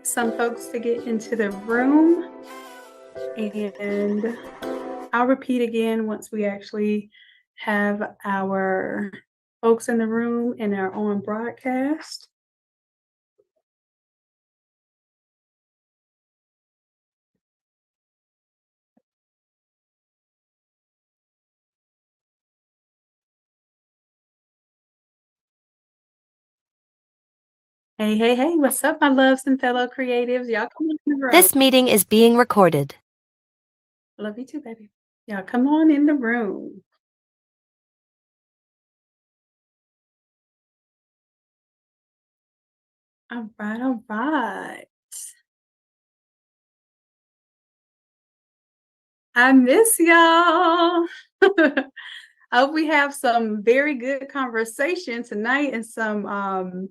some folks to get into the room, and I'll repeat again once we actually have our folks in the room and are on broadcast. Hey, hey, hey, what's up, my loves and fellow creatives? Y'all come on in the room. This meeting is being recorded. Love you too, baby. Y'all come on in the room. All right, all right. I miss y'all. I hope we have some very good conversation tonight and some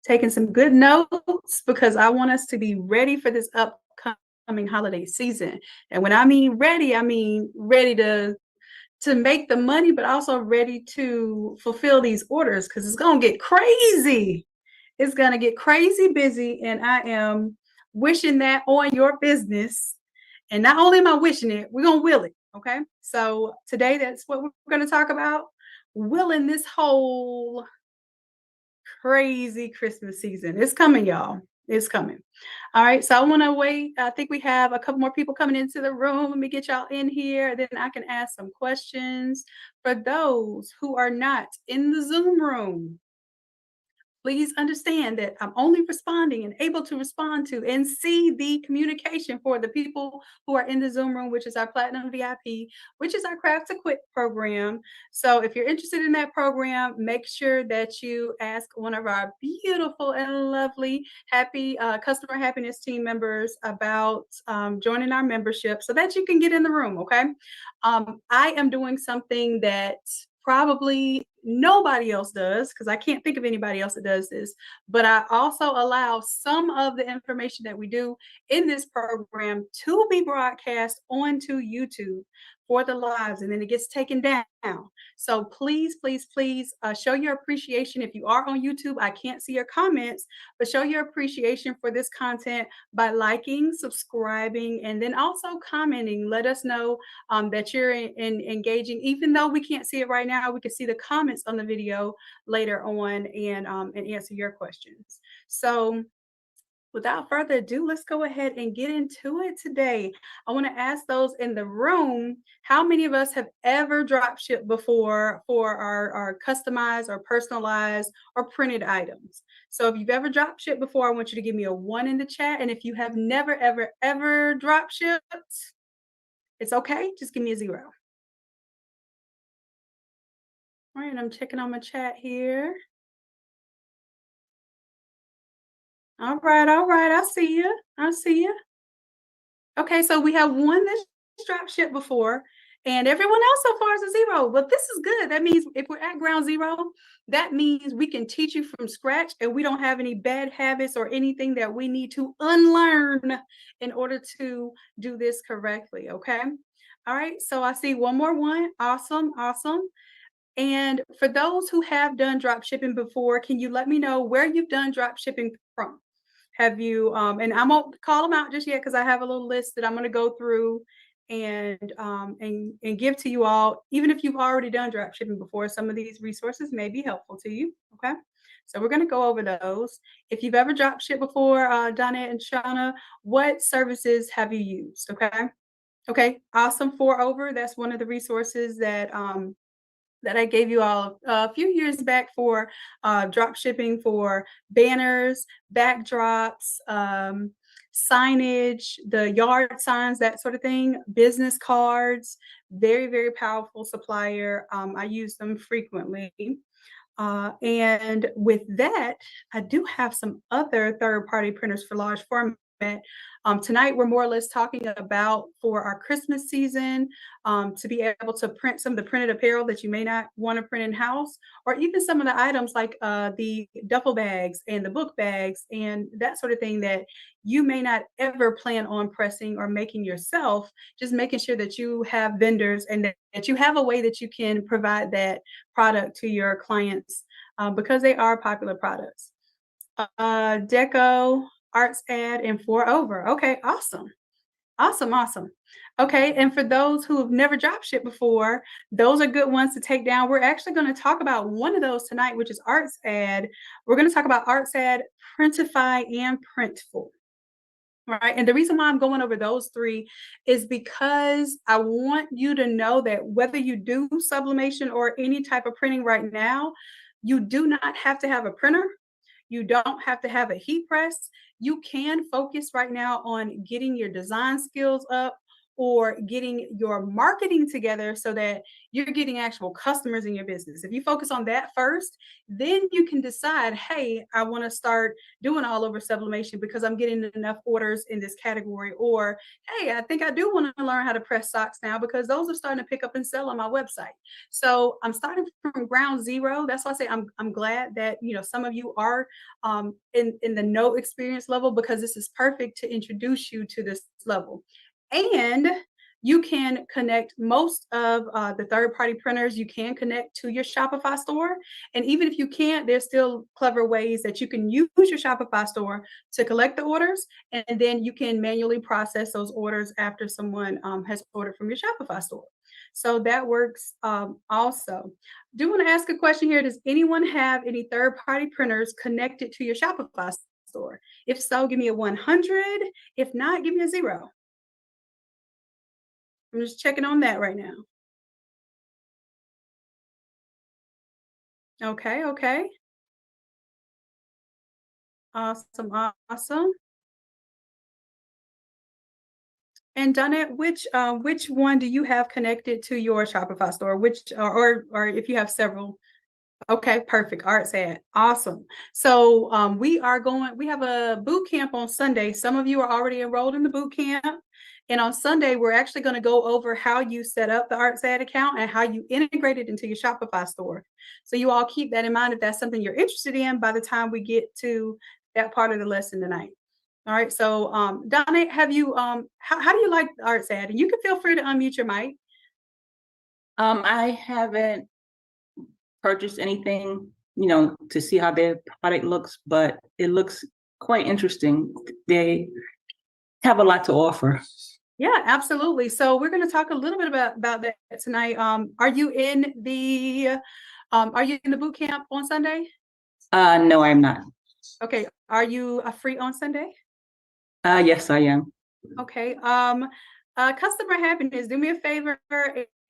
taking some good notes because I want us to be ready for this upcoming holiday season. And when I mean ready to make the money, but also ready to fulfill these orders because it's gonna get crazy. It's gonna get crazy busy, and I am wishing that on your business. And not only am I wishing it, we're gonna will it. Okay. So today that's what we're gonna talk about. Willing this whole crazy Christmas season. It's coming, y'all. It's coming. All right. So I want to wait. I think we have a couple more people coming into the room. Let me get y'all in here. Then I can ask some questions for those who are not in the Zoom room. Please understand that I'm only responding and able to respond to and see the communication for the people who are in the Zoom room, which is our Platinum VIP, which is our Craft to Quit program. So if you're interested in that program, make sure that you ask one of our beautiful and lovely happy customer happiness team members about joining our membership so that you can get in the room, okay? I am doing something that probably nobody else does because I can't think of anybody else that does this. But I also allow some of the information that we do in this program to be broadcast onto YouTube for the lives, and then it gets taken down. So please, please, please show your appreciation. If you are on YouTube, I can't see your comments, but show your appreciation for this content by liking, subscribing, and then also commenting. Let us know that you're engaging. Even though we can't see it right now, we can see the comments on the video later on and answer your questions. So without further ado, let's go ahead and get into it today. I want to ask those in the room, how many of us have ever drop shipped before for our customized or personalized or printed items? So if you've ever drop shipped before, I want you to give me a 1 in the chat. And if you have never, ever, ever drop shipped, it's okay. Just give me a 0. All right, I'm checking on my chat here. All right, all right. I see you. I see you. Okay, so we have one that's drop shipped before, and everyone else so far is a 0. But this is good. That means if we're at ground zero, that means we can teach you from scratch, and we don't have any bad habits or anything that we need to unlearn in order to do this correctly. Okay. All right. So I see one more one. Awesome. Awesome. And for those who have done drop shipping before, can you let me know where you've done drop shipping from? Have you, and I won't call them out just yet because I have a little list that I'm going to go through and give to you all. Even if you've already done drop shipping before, some of these resources may be helpful to you. Okay. So we're going to go over those. If you've ever drop shipped before, Donna and Shauna, what services have you used? Okay. Okay. Awesome. 4 over. That's one of the resources that I gave you all a few years back for drop shipping for banners, backdrops, signage, the yard signs, that sort of thing, business cards. Very, very powerful supplier. I use them frequently. And with that, I do have some other third-party printers for large format. Tonight, we're more or less talking about for our Christmas season to be able to print some of the printed apparel that you may not want to print in-house, or even some of the items like the duffel bags and the book bags and that sort of thing that you may not ever plan on pressing or making yourself, just making sure that you have vendors and that you have a way that you can provide that product to your clients because they are popular products. Deco, arts ad, and 4 over. Okay, awesome. Awesome, awesome. Okay, and for those who have never drop shipped before, those are good ones to take down. We're actually going to talk about one of those tonight, which is Arts Ad. We're going to talk about Arts Ad, Printify, and Printful. Right. And the reason why I'm going over those three is because I want you to know that whether you do sublimation or any type of printing right now, you do not have to have a printer. You don't have to have a heat press. You can focus right now on getting your design skills up or getting your marketing together so that you're getting actual customers in your business. If you focus on that first, then you can decide, hey, I want to start doing all over sublimation because I'm getting enough orders in this category. Or, hey, I think I do want to learn how to press socks now because those are starting to pick up and sell on my website. So I'm starting from ground zero. That's why I say I'm glad that some of you are in the no experience level because this is perfect to introduce you to this level. And you can connect most of the third-party printers. You can connect to your Shopify store. And even if you can't, there's still clever ways that you can use your Shopify store to collect the orders. And then you can manually process those orders after someone has ordered from your Shopify store. So that works also. Do want to ask a question here. Does anyone have any third-party printers connected to your Shopify store? If so, give me a 100. If not, give me a 0. I'm just checking on that right now. Okay, okay. Awesome, awesome. And Donette, which one do you have connected to your Shopify store? Which or if you have several. Okay, perfect. Arts ad. Awesome. So we have a boot camp on Sunday. Some of you are already enrolled in the boot camp. And on Sunday, we're actually going to go over how you set up the Arts ad account and how you integrate it into your Shopify store. So you all keep that in mind if that's something you're interested in by the time we get to that part of the lesson tonight. All right. So Donna, have you how do you like the Arts ad? And you can feel free to unmute your mic. I haven't purchased anything, to see how their product looks, but it looks quite interesting. They have a lot to offer. Yeah, absolutely. So we're going to talk a little bit about that tonight. Are you in the boot camp on Sunday? No, I'm not. Okay. Are you free on Sunday? Yes, I am. Okay. Customer happiness, do me a favor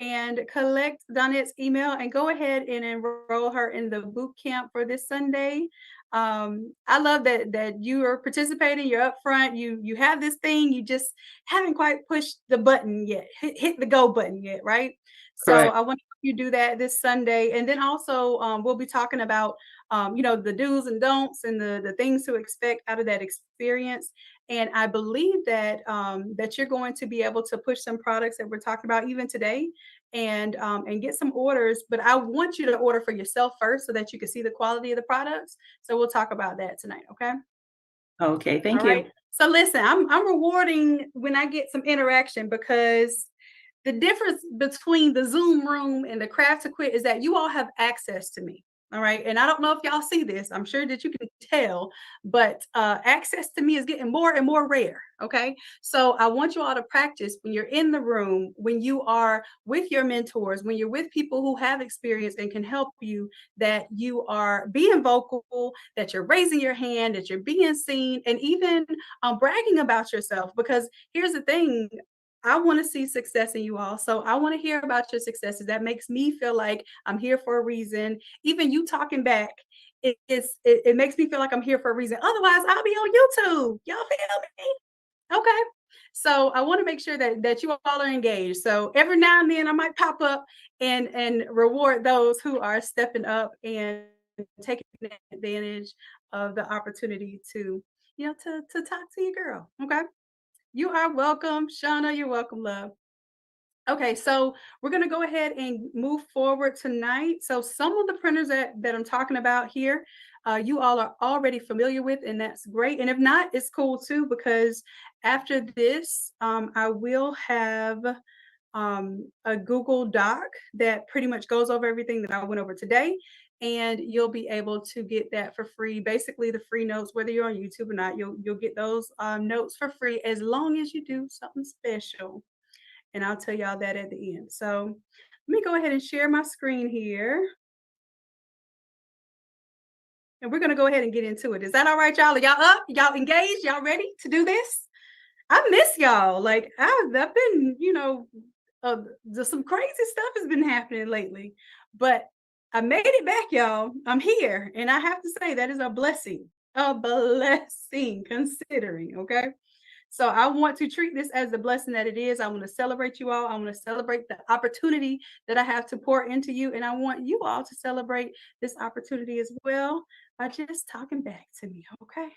and collect Donette's email and go ahead and enroll her in the boot camp for this Sunday. I love that you are participating, you're up front, you have this thing, you just haven't quite pushed the button yet, hit the go button yet, right? Correct. So I want you to do that this Sunday. And then also we'll be talking about the do's and don'ts and the things to expect out of that experience. And I believe that that you're going to be able to push some products that we're talking about even today and get some orders. But I want you to order for yourself first so that you can see the quality of the products. So we'll talk about that tonight. Okay. Okay, thank All you. right. So listen, I'm rewarding when I get some interaction because the difference between the Zoom room and the Craft to Quit is that you all have access to me. All right. And I don't know if y'all see this. I'm sure that you can tell, but access to me is getting more and more rare. Okay. So I want you all to practice when you're in the room, when you are with your mentors, when you're with people who have experience and can help you, that you are being vocal, that you're raising your hand, that you're being seen, and even bragging about yourself. Because here's the thing, I want to see success in you all. So I want to hear about your successes. That makes me feel like I'm here for a reason. Even you talking back, it makes me feel like I'm here for a reason. Otherwise, I'll be on YouTube. Y'all feel me? Okay. So I want to make sure that you all are engaged. So every now and then I might pop up and reward those who are stepping up and taking advantage of the opportunity to talk to your girl. Okay. You are welcome, Shauna. You're welcome, love. Okay, so we're going to go ahead and move forward tonight. So some of the printers that I'm talking about here, you all are already familiar with, and that's great. And if not, it's cool too, because after this, I will have a Google Doc that pretty much goes over everything that I went over today. and you'll be able to get that for free. Basically, the free notes, whether you're on YouTube or not, you'll get those notes for free as long as you do something special. And I'll tell y'all that at the end. So let me go ahead and share my screen here. And we're gonna go ahead and get into it. Is that all right, y'all? Are y'all up? Y'all engaged? Y'all ready to do this? I miss y'all. Like I've been, just some crazy stuff has been happening lately, but I made it back, y'all. I'm here, and I have to say that is a blessing considering. Okay, so I want to treat this as the blessing that it is. I want to celebrate you all. I want to celebrate the opportunity that I have to pour into you, and I want you all to celebrate this opportunity as well by just talking back to me. Okay.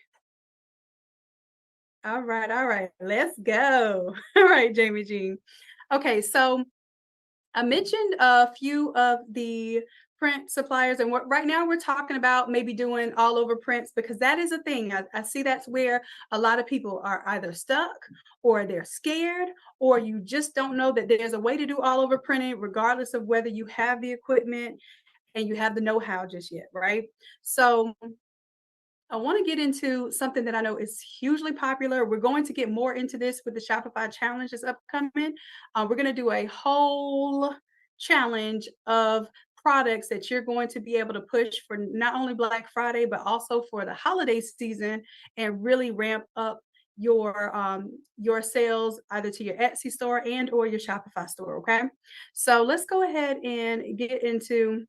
All right, let's go. All right, Jamie Jean. Okay, so I mentioned a few of the print suppliers, and what right now we're talking about maybe doing all over prints because that is a thing. I see that's where a lot of people are either stuck or they're scared, or you just don't know that there's a way to do all over printing, regardless of whether you have the equipment and you have the know-how just yet, right? So I want to get into something that I know is hugely popular. We're going to get more into this with the Shopify challenge that's upcoming. We're going to do a whole challenge of products that you're going to be able to push for not only Black Friday, but also for the holiday season and really ramp up your sales either to your Etsy store and or your Shopify store. Okay. So let's go ahead and get into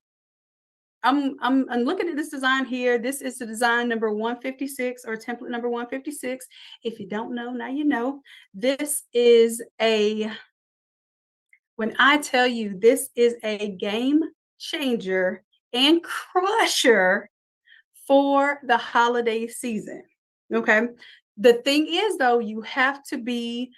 I'm looking at this design here. This is the design number 156 or template number 156. If you don't know, now you know. This is when I tell you this is a game changer and crusher for the holiday season. Okay. The thing is though, you have to be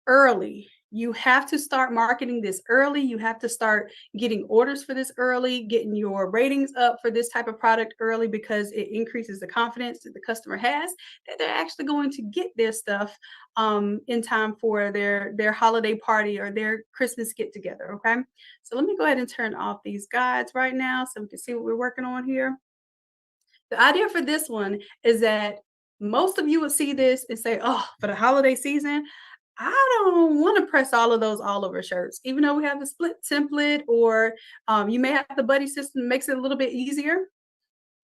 early. You have to start marketing this early. You have to start getting orders for this early, getting your ratings up for this type of product early because it increases the confidence that the customer has that they're actually going to get their stuff in time for their holiday party or their Christmas get together. Okay, so let me go ahead and turn off these guides right now so we can see what we're working on here. The idea for this one is that most of you would see this and say, "Oh, for the holiday season, I don't want to press all of those all over shirts, even though we have the split template, or you may have the buddy system makes it a little bit easier.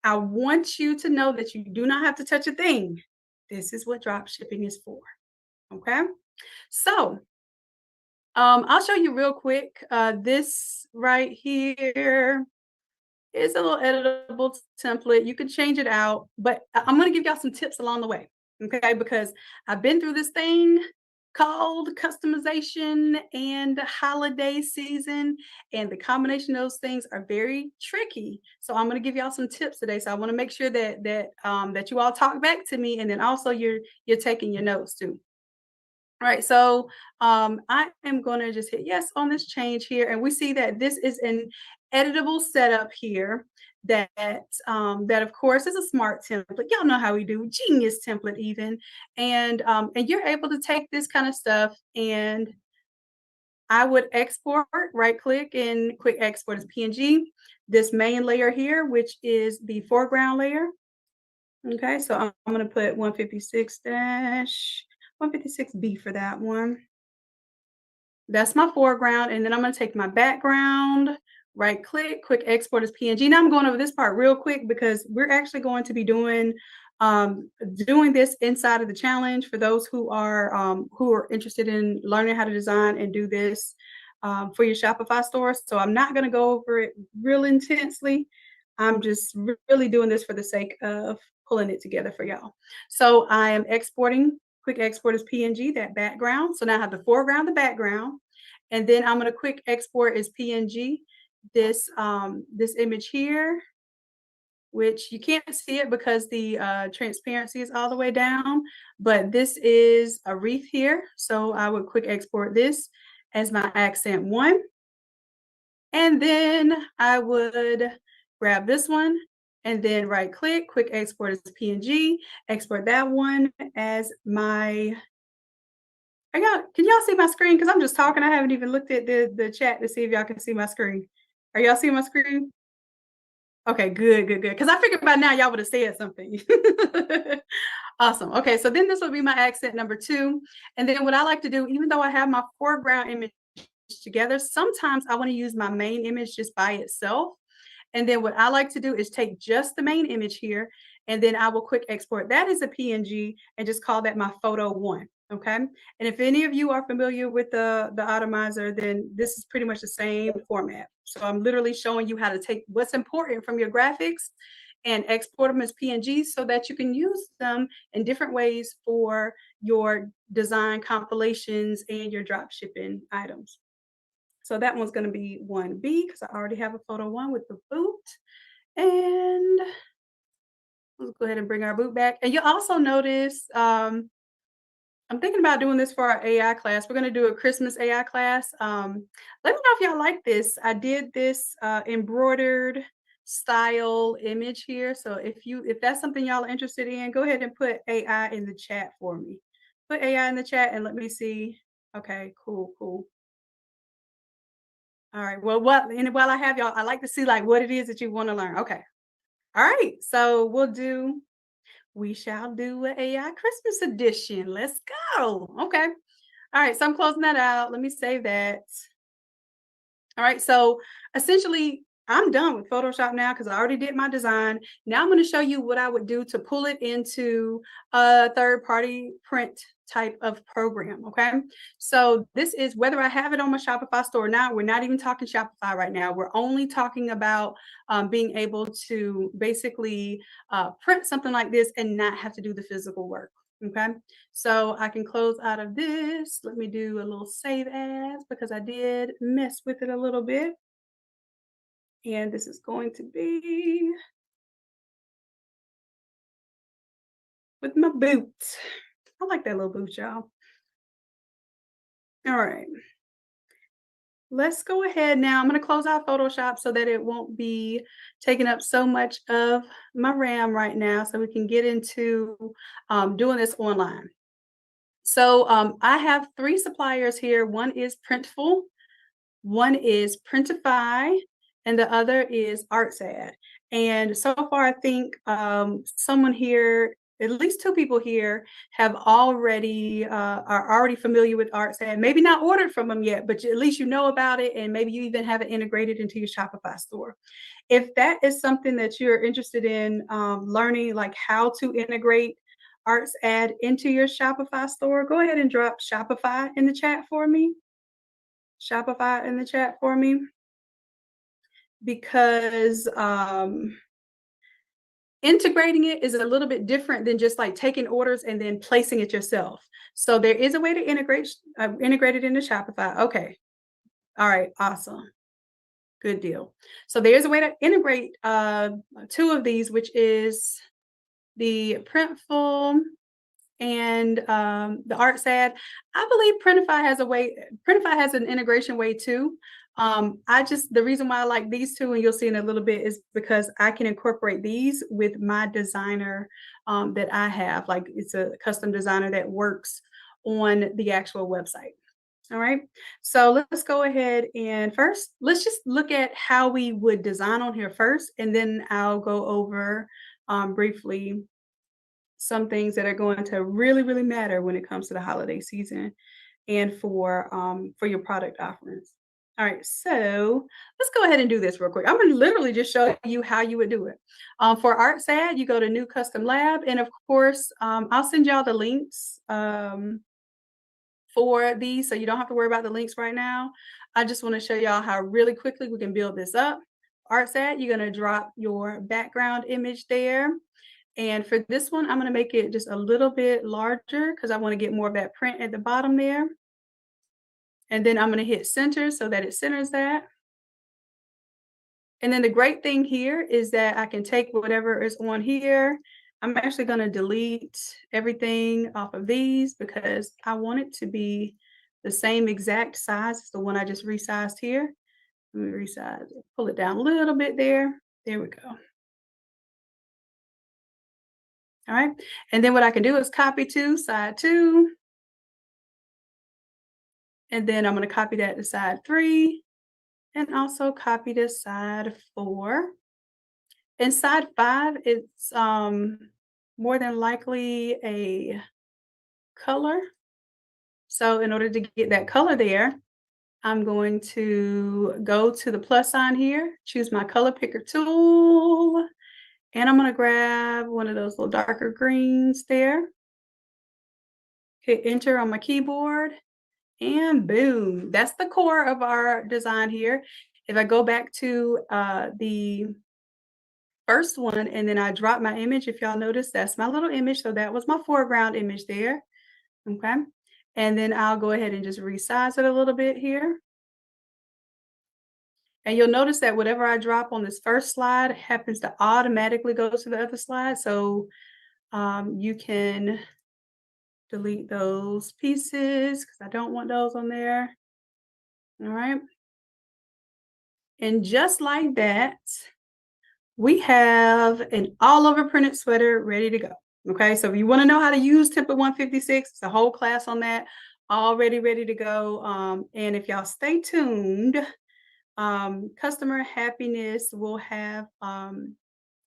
I want you to know that you do not have to touch a thing. This is what drop shipping is for. Okay. So I'll show you real quick. This right here is a little editable template. You can change it out, but I'm going to give y'all some tips along the way. Okay. Because I've been through this thing called customization and holiday season, and the combination of those things are very tricky. So I'm going to give y'all some tips today. So I want to make sure that you all talk back to me, and then also you're taking your notes too. All right, so I am going to just hit yes on this change here, and we see that this is an editable setup here. That of course is a smart template. Y'all know how we do genius template even, and you're able to take this kind of stuff and I would export, right click and quick export as PNG. This main layer here, which is the foreground layer. Okay, so I'm going to put 156-156B for that one. That's my foreground. And then I'm going to take my background, right click, quick export as PNG. Now I'm going over this part real quick because we're actually going to be doing this inside of the challenge for those who are interested in learning how to design and do this for your Shopify store. So I'm not going to go over it real intensely. I'm just really doing this for the sake of pulling it together for y'all. So I am exporting, quick export as PNG, that background. So now I have the foreground, the background, and then I'm going to quick export as PNG this image here, which you can't see it because the transparency is all the way down, but this is a wreath here. So I would quick export this as my accent one. And then I would grab this one and then right click, quick export as PNG, export that one as my, can y'all see my screen? Because I'm just talking. I haven't even looked at the chat to see if y'all can see my screen. Are y'all seeing my screen? Okay, good, good, good. Because I figured by now y'all would have said something. Awesome. Okay, so then this will be my accent number 2. And then what I like to do, even though I have my foreground image together, sometimes I want to use my main image just by itself. And then what I like to do is take just the main image here, and then I will quick export that as a PNG and just call that my photo 1. Okay. And if any of you are familiar with the Automizer, then this is pretty much the same format. So I'm literally showing you how to take what's important from your graphics and export them as PNGs so that you can use them in different ways for your design compilations and your drop shipping items. So that one's going to be 1B because I already have a photo 1 with the boot. And let's go ahead and bring our boot back. And you'll also notice I'm thinking about doing this for our AI class. We're going to do a Christmas AI class. Let me know if y'all like this. I did this embroidered style image here. So if that's something y'all are interested in, go ahead and put AI in the chat for me. Put AI in the chat and let me see. Okay, cool, cool. All right. Well, while I have y'all, I like to see like what it is that you want to learn. Okay. All right. So we shall do an AI Christmas edition. Let's go. Okay. All right. So I'm closing that out. Let me save that. All right. So essentially, I'm done with Photoshop now because I already did my design. Now I'm going to show you what I would do to pull it into a third-party print type of program. Okay. So this is whether I have it on my Shopify store or not. We're not even talking Shopify right now. We're only talking about being able to basically print something like this and not have to do the physical work. Okay. So I can close out of this. Let me do a little save as because I did mess with it a little bit. And this is going to be with my boot. I like that little boot, y'all. All right. Let's go ahead now. I'm going to close out Photoshop so that it won't be taking up so much of my RAM right now so we can get into doing this online. So I have 3 suppliers here. One is Printful, one is Printify, and the other is ArtsAd. And so far, I think someone here, at least 2 people here, have already are already familiar with ArtsAd. Maybe not ordered from them yet, but at least you know about it, and maybe you even have it integrated into your Shopify store. If that is something that you're interested in learning, like how to integrate ArtsAd into your Shopify store, go ahead and drop Shopify in the chat for me. Shopify in the chat for me because integrating it is a little bit different than just like taking orders and then placing it yourself. So there is a way to integrate it into Shopify. Okay. All right. Awesome. Good deal. So there's a way to integrate 2 of these, which is the Printful and the ArtsAd. I believe Printify has a way. Printify has an integration way too. The reason why I like these 2, and you'll see in a little bit, is because I can incorporate these with my designer that I have. Like it's a custom designer that works on the actual website. All right. So let's go ahead and first let's just look at how we would design on here first, and then I'll go over briefly some things that are going to really, really matter when it comes to the holiday season and for your product offerings. All right, so let's go ahead and do this real quick. I'm going to literally just show you how you would do it. For ArtsAd, you go to New Custom Lab, and of course, I'll send y'all the links for these, so you don't have to worry about the links right now. I just want to show y'all how really quickly we can build this up. ArtsAd, you're going to drop your background image there. And for this one, I'm going to make it just a little bit larger because I want to get more of that print at the bottom there. And then I'm going to hit center so that it centers that. And then the great thing here is that I can take whatever is on here. I'm actually going to delete everything off of these because I want it to be the same exact size as the one I just resized here. Let me resize it, pull it down a little bit there. There we go. All right. And then what I can do is copy to side 2. And then I'm going to copy that to side 3 and also copy to side 4. Inside 5, it's more than likely a color. So in order to get that color there, I'm going to go to the plus sign here, choose my color picker tool, and I'm going to grab one of those little darker greens there. Hit enter on my keyboard, and boom, that's the core of our design here. If I go back to the first one and then I drop my image, if y'all notice, that's my little image. So that was my foreground image there. Okay. And then I'll go ahead and just resize it a little bit here. And you'll notice that whatever I drop on this first slide happens to automatically go to the other slide. So you can delete those pieces because I don't want those on there. All right. And just like that, we have an all over printed sweater ready to go. Okay. So if you want to know how to use template 156, it's a whole class on that already ready to go. And if y'all stay tuned, customer happiness will have a,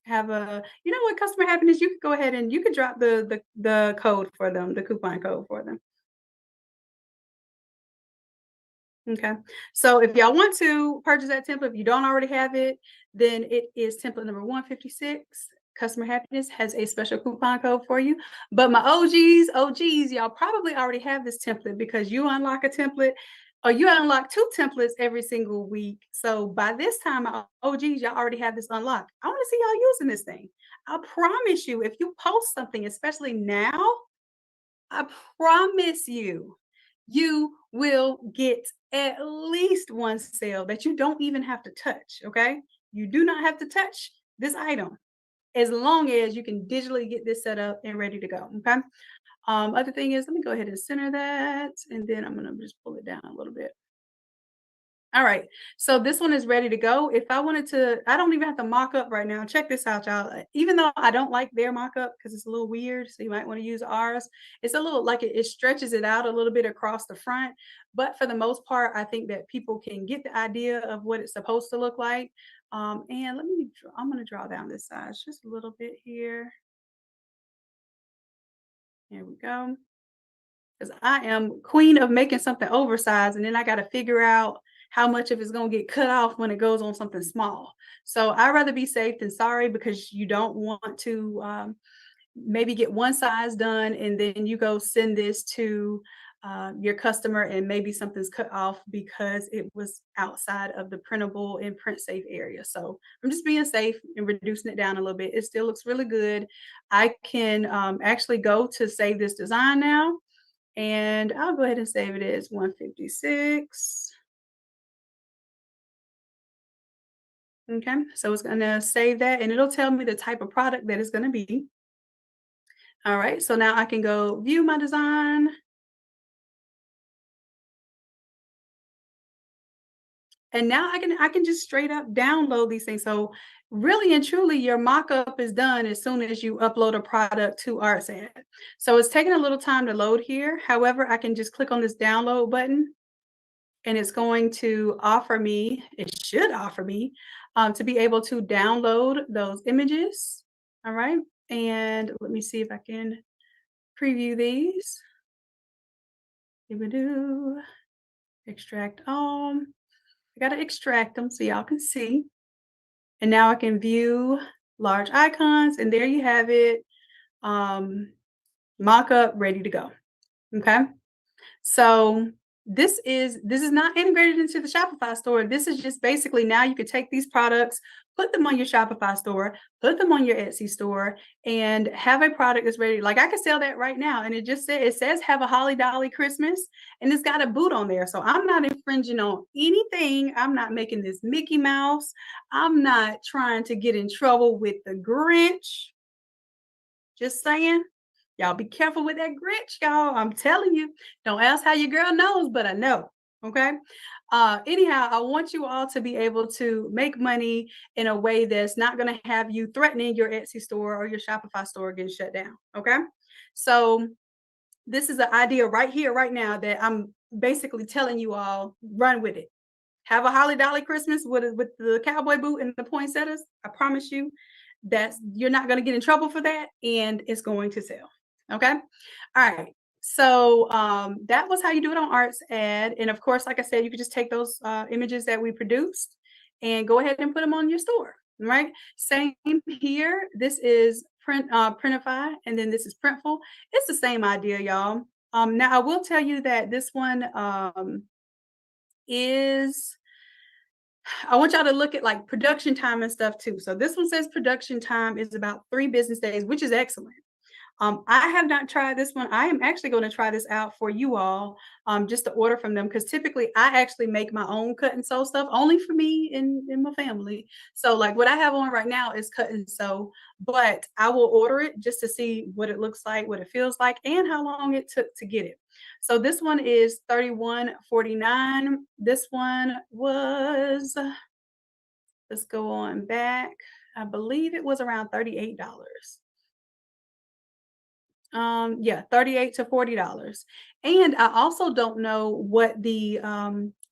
you know what, customer happiness, you could go ahead and you could drop the code for them, the coupon code for them. Okay, so if y'all want to purchase that template, if you don't already have it, then it is template number 156. Customer happiness has a special coupon code for you. But my OGs, y'all probably already have this template because you unlock a template or you unlock 2 templates every single week. So by this time, my OGs, y'all already have this unlocked. I want to see y'all using this thing. I promise you, if you post something, especially now, I promise you, you will get at least one sale that you don't even have to touch. Okay. You do not have to touch this item as long as you can digitally get this set up and ready to go. Okay. Other thing is, let me go ahead and center that. And then I'm going to just pull it down a little bit. All right, so this one is ready to go. If I wanted to, I don't even have to mock up right now. Check this out, y'all. Even though I don't like their mock up because it's a little weird, so you might want to use ours. It's a little like it stretches it out a little bit across the front. But for the most part, I think that people can get the idea of what it's supposed to look like. And I'm going to draw down this size just a little bit here. There we go. Because I am queen of making something oversized, and then I got to figure out how much of it's going to get cut off when it goes on something small. So I'd rather be safe than sorry because you don't want to maybe get one size done and then you go send this to your customer and maybe something's cut off because it was outside of the printable and print safe area. So I'm just being safe and reducing it down a little bit. It still looks really good. I can actually go to save this design now. And I'll go ahead and save it as 156. Okay, so it's going to save that and it'll tell me the type of product that it's going to be. All right, so now I can go view my design. And now I can just straight up download these things. So really and truly, your mock-up is done as soon as you upload a product to ArtSad. So it's taking a little time to load here. However, I can just click on this download button and it's going to offer me, it should offer me, to be able to download those images. All right. And let me see if I can preview these. Here we do. Extract all. I got to extract them so y'all can see. And now I can view large icons. And there you have it. Mock-up ready to go. Okay. So this is not integrated into the Shopify store. This is just basically now you can take these products, put them on your Shopify store, put them on your Etsy store, and have a product that's ready. Like I can sell that right now. And it says have a holly dolly Christmas, and it's got a boot on there. So I'm not infringing on anything. I'm not making this Mickey Mouse. I'm not trying to get in trouble with the Grinch. Just saying. Y'all be careful with that Grinch, y'all. I'm telling you. Don't ask how your girl knows, but I know. Okay. Anyhow, I want you all to be able to make money in a way that's not going to have you threatening your Etsy store or your Shopify store getting shut down. Okay. So this is an idea right here, right now that I'm basically telling you all, run with it. Have a holly dolly Christmas with the cowboy boot and the poinsettias. I promise you. you're not going to get in trouble for that, and it's going to sell. Okay. All right. So that was how you do it on Arts Ad. And of course, like I said, you could just take those images that we produced and go ahead and put them on your store. Right. Same here. This is Printify, and then this is Printful. It's the same idea, y'all. Now I will tell you that this one is, I want y'all to look at like production time and stuff too. So this one says production time is about 3 business days, which is excellent. I have not tried this one. I am actually going to try this out for you all, just to order from them, because typically I actually make my own cut and sew stuff only for me and my family. So like what I have on right now is cut and sew, but I will order it just to see what it looks like, what it feels like, and how long it took to get it. So this one is $31.49. This one was, let's go on back. I believe it was around $38. Yeah, 38 to $40. And I also don't know what the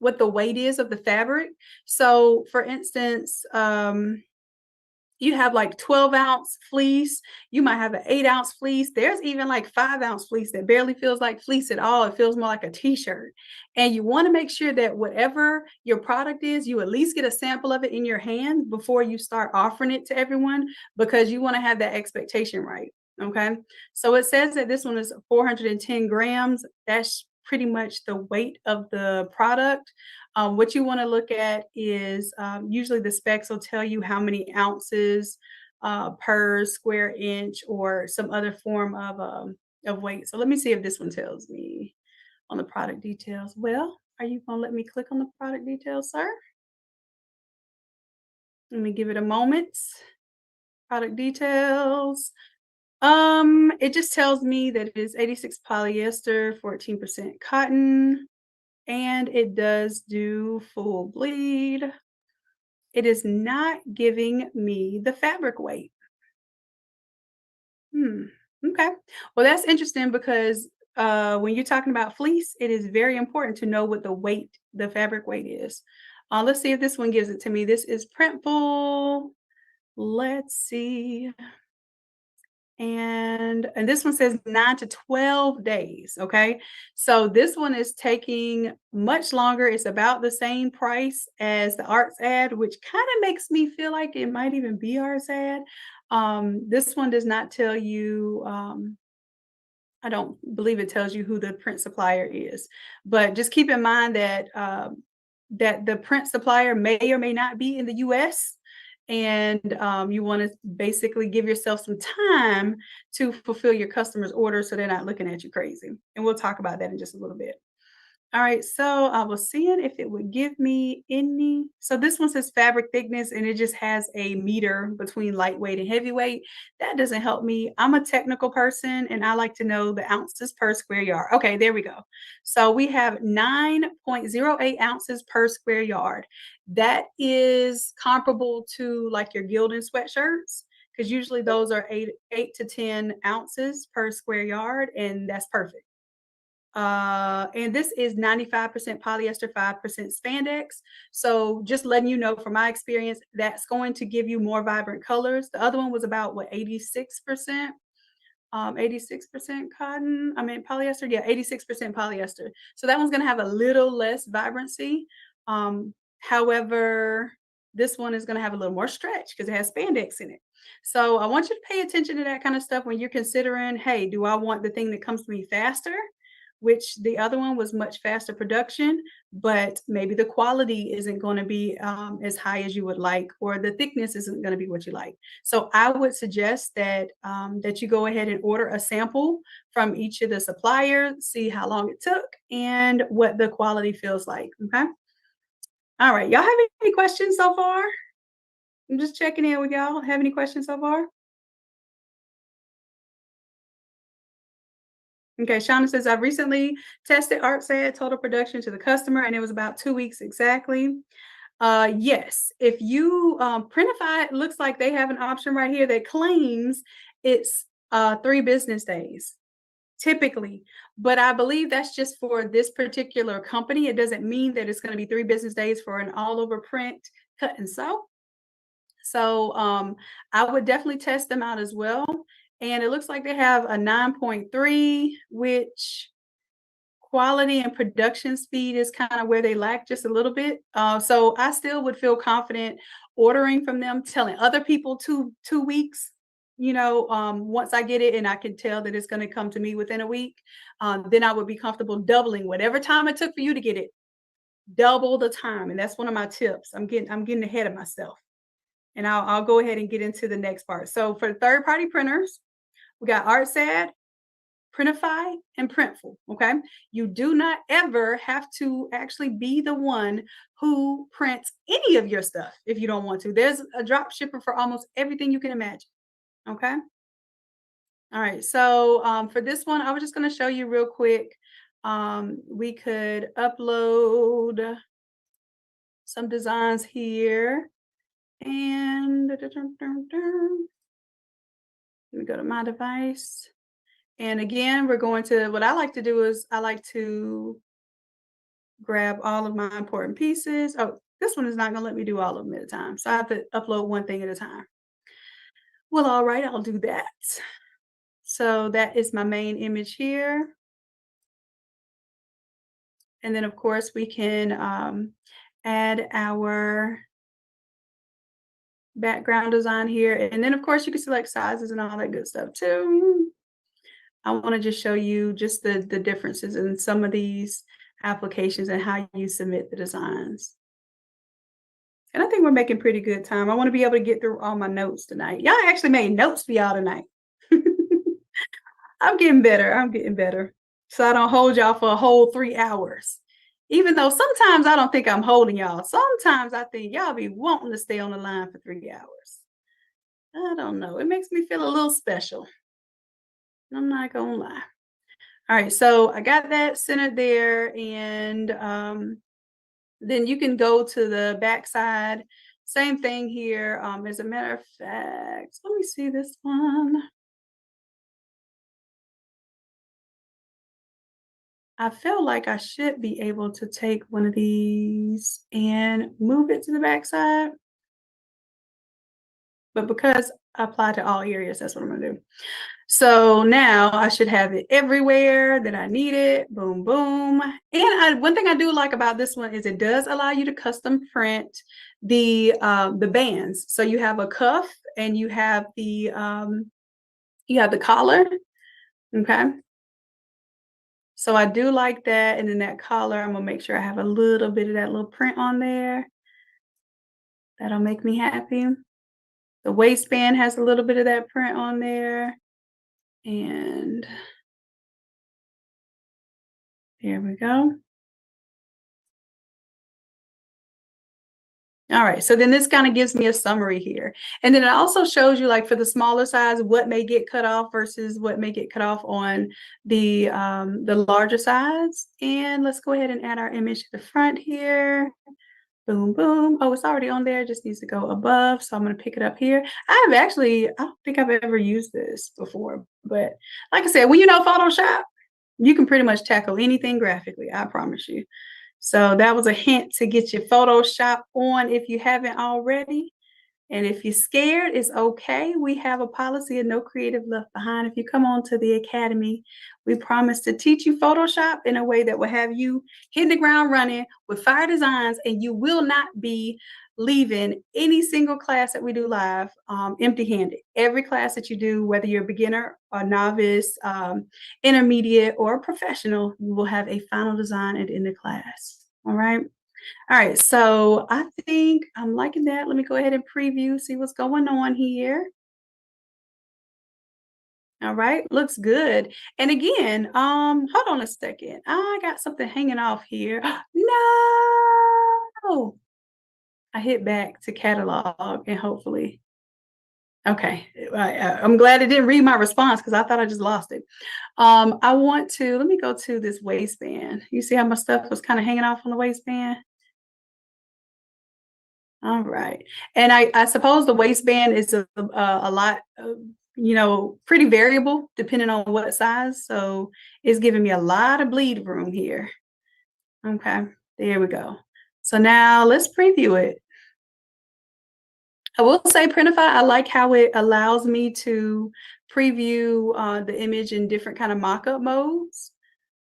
weight is of the fabric. So for instance, you have like 12-ounce fleece, you might have an 8-ounce fleece. There's even like 5-ounce fleece that barely feels like fleece at all. It feels more like a t-shirt. And you want to make sure that whatever your product is, you at least get a sample of it in your hand before you start offering it to everyone, because you want to have that expectation right. Okay. So it says that this one is 410 grams. That's pretty much the weight of the product. What you want to look at is, usually the specs will tell you how many ounces per square inch, or some other form of weight. So let me see if this one tells me on the product details. Well, are you going to let me click on the product details, sir? Let me give it a moment. Product details. It just tells me that it is 86 polyester, 14% cotton, and it does do full bleed. It is not giving me the fabric weight. Okay. Well, that's interesting, because when you're talking about fleece, it is very important to know what the fabric weight is. Let's see if this one gives it to me. This is Printful. Let's see. And this one says 9 to 12 days. Okay. So this one is taking much longer. It's about the same price as the Arts Ad, which kind of makes me feel like it might even be Arts Ad. This one does not tell you, I don't believe it tells you who the print supplier is, but just keep in mind that that the print supplier may or may not be in the US, and you want to basically give yourself some time to fulfill your customers' orders so they're not looking at you crazy. And we'll talk about that in just a little bit. All right, so I was seeing if it would give me any. So this one says fabric thickness, and it just has a meter between lightweight and heavyweight. That doesn't help me. I'm a technical person, and I like to know the ounces per square yard. Okay, there we go. So we have 9.08 ounces per square yard. That is comparable to like your Gildan sweatshirts, because usually those are 8 to 10 ounces per square yard, and that's perfect. And this is 95% polyester, 5% spandex. So just letting you know from my experience, that's going to give you more vibrant colors. The other one was about what, 86%? 86% cotton. I mean polyester. Yeah, 86% polyester. So that one's going to have a little less vibrancy. However, this one is going to have a little more stretch because it has spandex in it. So I want you to pay attention to that kind of stuff when you're considering, hey, do I want the thing that comes to me faster? Which the other one was much faster production, but maybe the quality isn't going to be as high as you would like, or the thickness isn't going to be what you like. So I would suggest that that you go ahead and order a sample from each of the suppliers, see how long it took, and what the quality feels like. Okay. All right. Y'all have any questions so far? I'm just checking in with y'all. Have any questions so far? Okay, Shauna says, I've recently tested ArtSad total production to the customer, and it was about 2 weeks exactly. Yes, if you Printify, it looks like they have an option right here that claims it's 3 business days typically, but I believe that's just for this particular company. It doesn't mean that it's going to be 3 business days for an all over print cut and sew. So I would definitely test them out as well. And it looks like they have a 9.3, which quality and production speed is kind of where they lack just a little bit. So I still would feel confident ordering from them, telling other people 2 weeks. Once I get it and I can tell that it's going to come to me within a week, then I would be comfortable doubling whatever time it took for you to get it. Double the time, and that's one of my tips. I'm getting ahead of myself, and I'll go ahead and get into the next part. So for third-party printers, we got ArtSad, Printify, and Printful. Okay, you do not ever have to actually be the one who prints any of your stuff if you don't want to. There's a drop shipper for almost everything you can imagine. Okay. All right. So for this one, I was just going to show you real quick. We could upload some designs here, and let me go to my device. And again, we're going to, what I like to do is I like to grab all of my important pieces. Oh, this one is not going to let me do all of them at a time. So I have to upload one thing at a time. Well, all right, I'll do that. So that is my main image here. And then of course we can add our background design here. And then of course you can select sizes and all that good stuff too. I want to just show you just the differences in some of these applications and how you submit the designs. And I think we're making pretty good time. I want to be able to get through all my notes tonight. Y'all actually made notes for y'all tonight. I'm getting better. I'm getting better. So I don't hold y'all for a whole 3 hours. Even though sometimes I don't think I'm holding y'all. Sometimes I think y'all be wanting to stay on the line for 3 hours. I don't know. It makes me feel a little special. I'm not going to lie. All right. So I got that centered there. And then you can go to the back side. Same thing here. As a matter of fact, let me see this one. I feel like I should be able to take one of these and move it to the back side. But because I apply to all areas, that's what I'm going to do. So now I should have it everywhere that I need it. Boom, boom. And one thing I do like about this one is it does allow you to custom print the bands. So you have a cuff and you have the collar. Okay. So I do like that. And then that collar, I'm gonna make sure I have a little bit of that little print on there. That'll make me happy. The waistband has a little bit of that print on there. And here we go. All right, so then this kind of gives me a summary here. And then it also shows you, like, for the smaller size, what may get cut off versus what may get cut off on the larger size. And let's go ahead and add our image to the front here. Boom, boom. Oh, it's already on there. It just needs to go above. So I'm going to pick it up here. I don't think I've ever used this before. But like I said, when you know Photoshop, you can pretty much tackle anything graphically. I promise you. So that was a hint to get your Photoshop on if you haven't already. And if you're scared, it's okay. We have a policy of no creative left behind. If you come on to the academy, we promise to teach you Photoshop in a way that will have you hitting the ground running with fire designs, and you will not be leaving any single class that we do live empty-handed. Every class that you do, whether you're a beginner or novice, intermediate, or professional, you will have a final design at the end of class. All right. All right, so I think I'm liking that. Let me go ahead and preview, see what's going on here. All right, looks good. And again, hold on a second. I got something hanging off here. No! I hit back to catalog and hopefully. Okay, I'm glad it didn't read my response because I thought I just lost it. I want to, let me go to this waistband. You see how my stuff was kind of hanging off on the waistband? All right. And I suppose the waistband is a lot, pretty variable depending on what size. So it's giving me a lot of bleed room here. Okay, there we go. So now let's preview it. I will say Printify, I like how it allows me to preview the image in different kind of mock-up modes.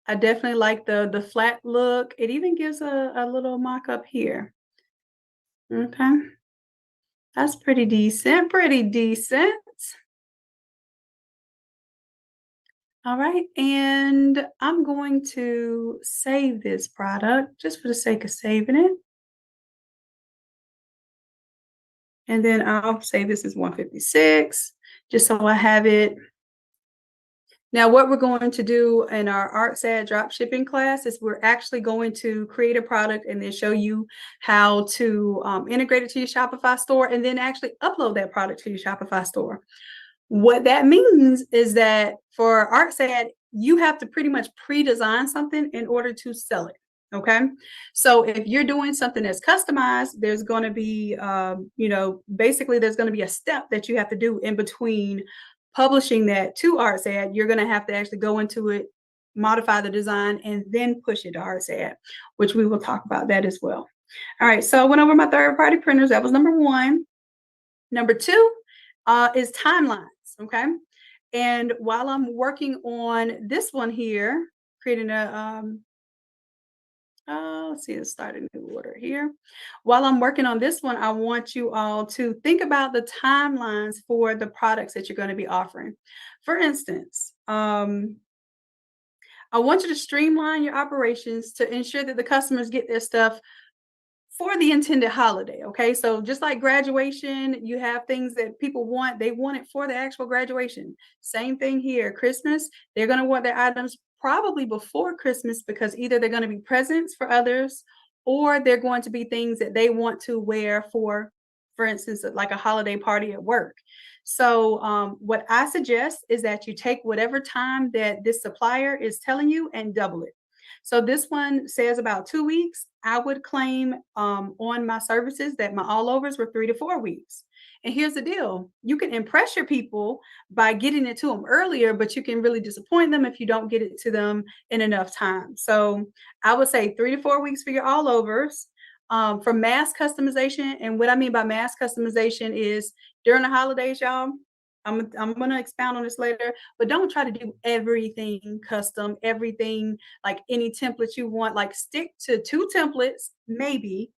I definitely like the flat look. It even gives a little mock-up here. Okay. That's pretty decent, pretty decent. All right, and I'm going to save this product just for the sake of saving it. And then I'll say this is 156, just so I have it. Now, what we're going to do in our ArtSad drop shipping class is we're actually going to create a product and then show you how to integrate it to your Shopify store and then actually upload that product to your Shopify store. What that means is that for ArtSad, you have to pretty much pre-design something in order to sell it. Okay. So if you're doing something that's customized, there's going to be, basically there's going to be a step that you have to do in between publishing that to ArtSad. You're going to have to actually go into it, modify the design, and then push it to ArtSad, which we will talk about that as well. All right. So I went over my third-party printers. That was number one. Number two is timelines. Okay. And while I'm working on this one here, creating a, let's see, let's start a new order here. While I'm working on this one, I want you all to think about the timelines for the products that you're going to be offering. For instance, I want you to streamline your operations to ensure that the customers get their stuff for the intended holiday. Okay. So just like graduation, you have things that people want, they want it for the actual graduation. Same thing here. Christmas, they're going to want their items probably before Christmas because either they're going to be presents for others or they're going to be things that they want to wear for instance, like a holiday party at work. So what I suggest is that you take whatever time that this supplier is telling you and double it. So this one says about 2 weeks. I would claim on my services that my all overs were 3 to 4 weeks. And here's the deal. You can impress your people by getting it to them earlier, but you can really disappoint them if you don't get it to them in enough time. So I would say 3 to 4 weeks for your all overs. For mass customization, and what I mean by mass customization is during the holidays, y'all, I'm going to expound on this later, but don't try to do everything custom, everything like any template you want. Like stick to 2 templates, maybe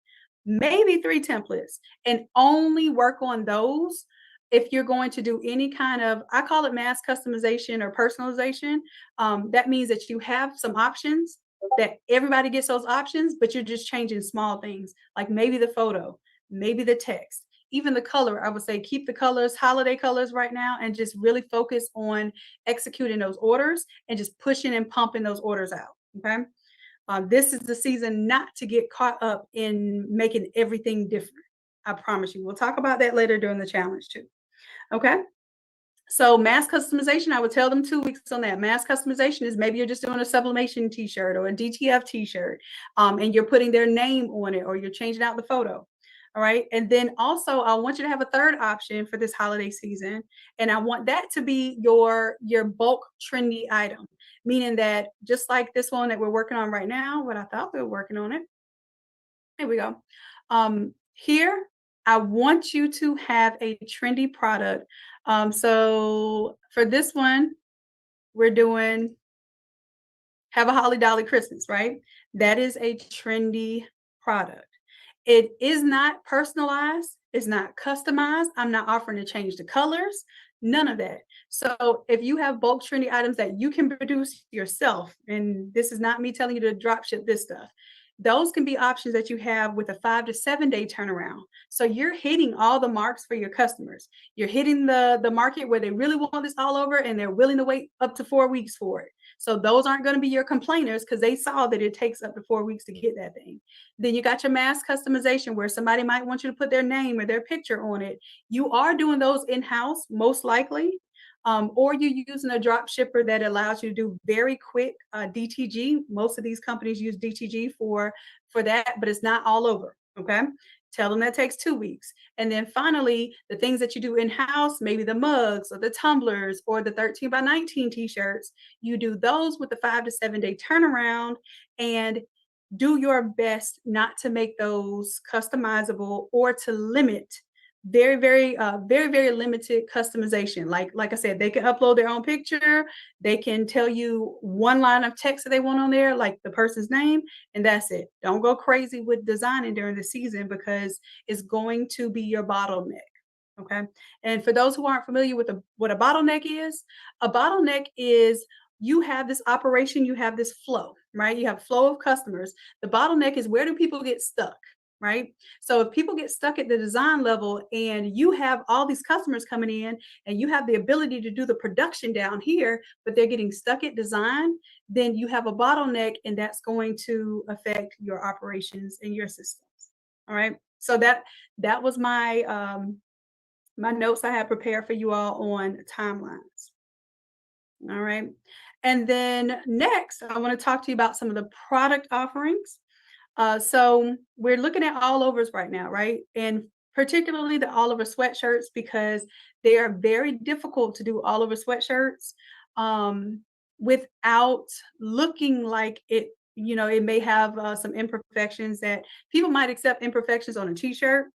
3 templates, and only work on those. If you're going to do any kind of, I call it mass customization or personalization, that means that you have some options that everybody gets those options, but you're just changing small things like maybe the photo, maybe the text, even the color. I would say keep the colors, holiday colors right now, and just really focus on executing those orders and just pushing and pumping those orders out. Okay. This is the season not to get caught up in making everything different. I promise you. We'll talk about that later during the challenge too. Okay. So mass customization, I would tell them 2 weeks on that. Mass customization is maybe you're just doing a sublimation t-shirt or a DTF t-shirt, and you're putting their name on it or you're changing out the photo. All right. And then also I want you to have a third option for this holiday season. And I want that to be your bulk trendy item, meaning that just like this one that we're working on right now, what I thought we were working on it. Here we go. Here, I want you to have a trendy product. So for this one, we're doing Have a Holly Dolly Christmas, right? That is a trendy product. It is not personalized. It's not customized. I'm not offering to change the colors, none of that. So if you have bulk trendy items that you can produce yourself, and this is not me telling you to drop ship this stuff, those can be options that you have with a 5 to 7 day turnaround. So you're hitting all the marks for your customers. You're hitting the market where they really want this all over and they're willing to wait up to 4 weeks for it. So those aren't going to be your complainers because they saw that it takes up to 4 weeks to get that thing. Then you got your mass customization where somebody might want you to put their name or their picture on it. You are doing those in-house, most likely. Or you're using a drop shipper that allows you to do very quick DTG. Most of these companies use DTG for that, but it's not all over. Okay. Tell them that takes 2 weeks. And then finally, the things that you do in-house, maybe the mugs or the tumblers or the 13 by 19 t-shirts, you do those with the 5 to 7 day turnaround and do your best not to make those customizable or to limit very, very limited customization. Like I said, they can upload their own picture. They can tell you one line of text that they want on there, like the person's name, and that's it. Don't go crazy with designing during the season because it's going to be your bottleneck. Okay. And for those who aren't familiar with what a bottleneck is you have this operation, you have this flow, right? You have flow of customers. The bottleneck is where do people get stuck, right? So if people get stuck at the design level and you have all these customers coming in and you have the ability to do the production down here, but they're getting stuck at design, then you have a bottleneck and that's going to affect your operations and your systems. All right. So that was my notes I had prepared for you all on timelines. All right. And then next, I want to talk to you about some of the product offerings. So we're looking at all overs right now, right? And particularly the all over sweatshirts because they are very difficult to do all over sweatshirts without looking like it. You know, it may have some imperfections that people might accept imperfections on a t-shirt,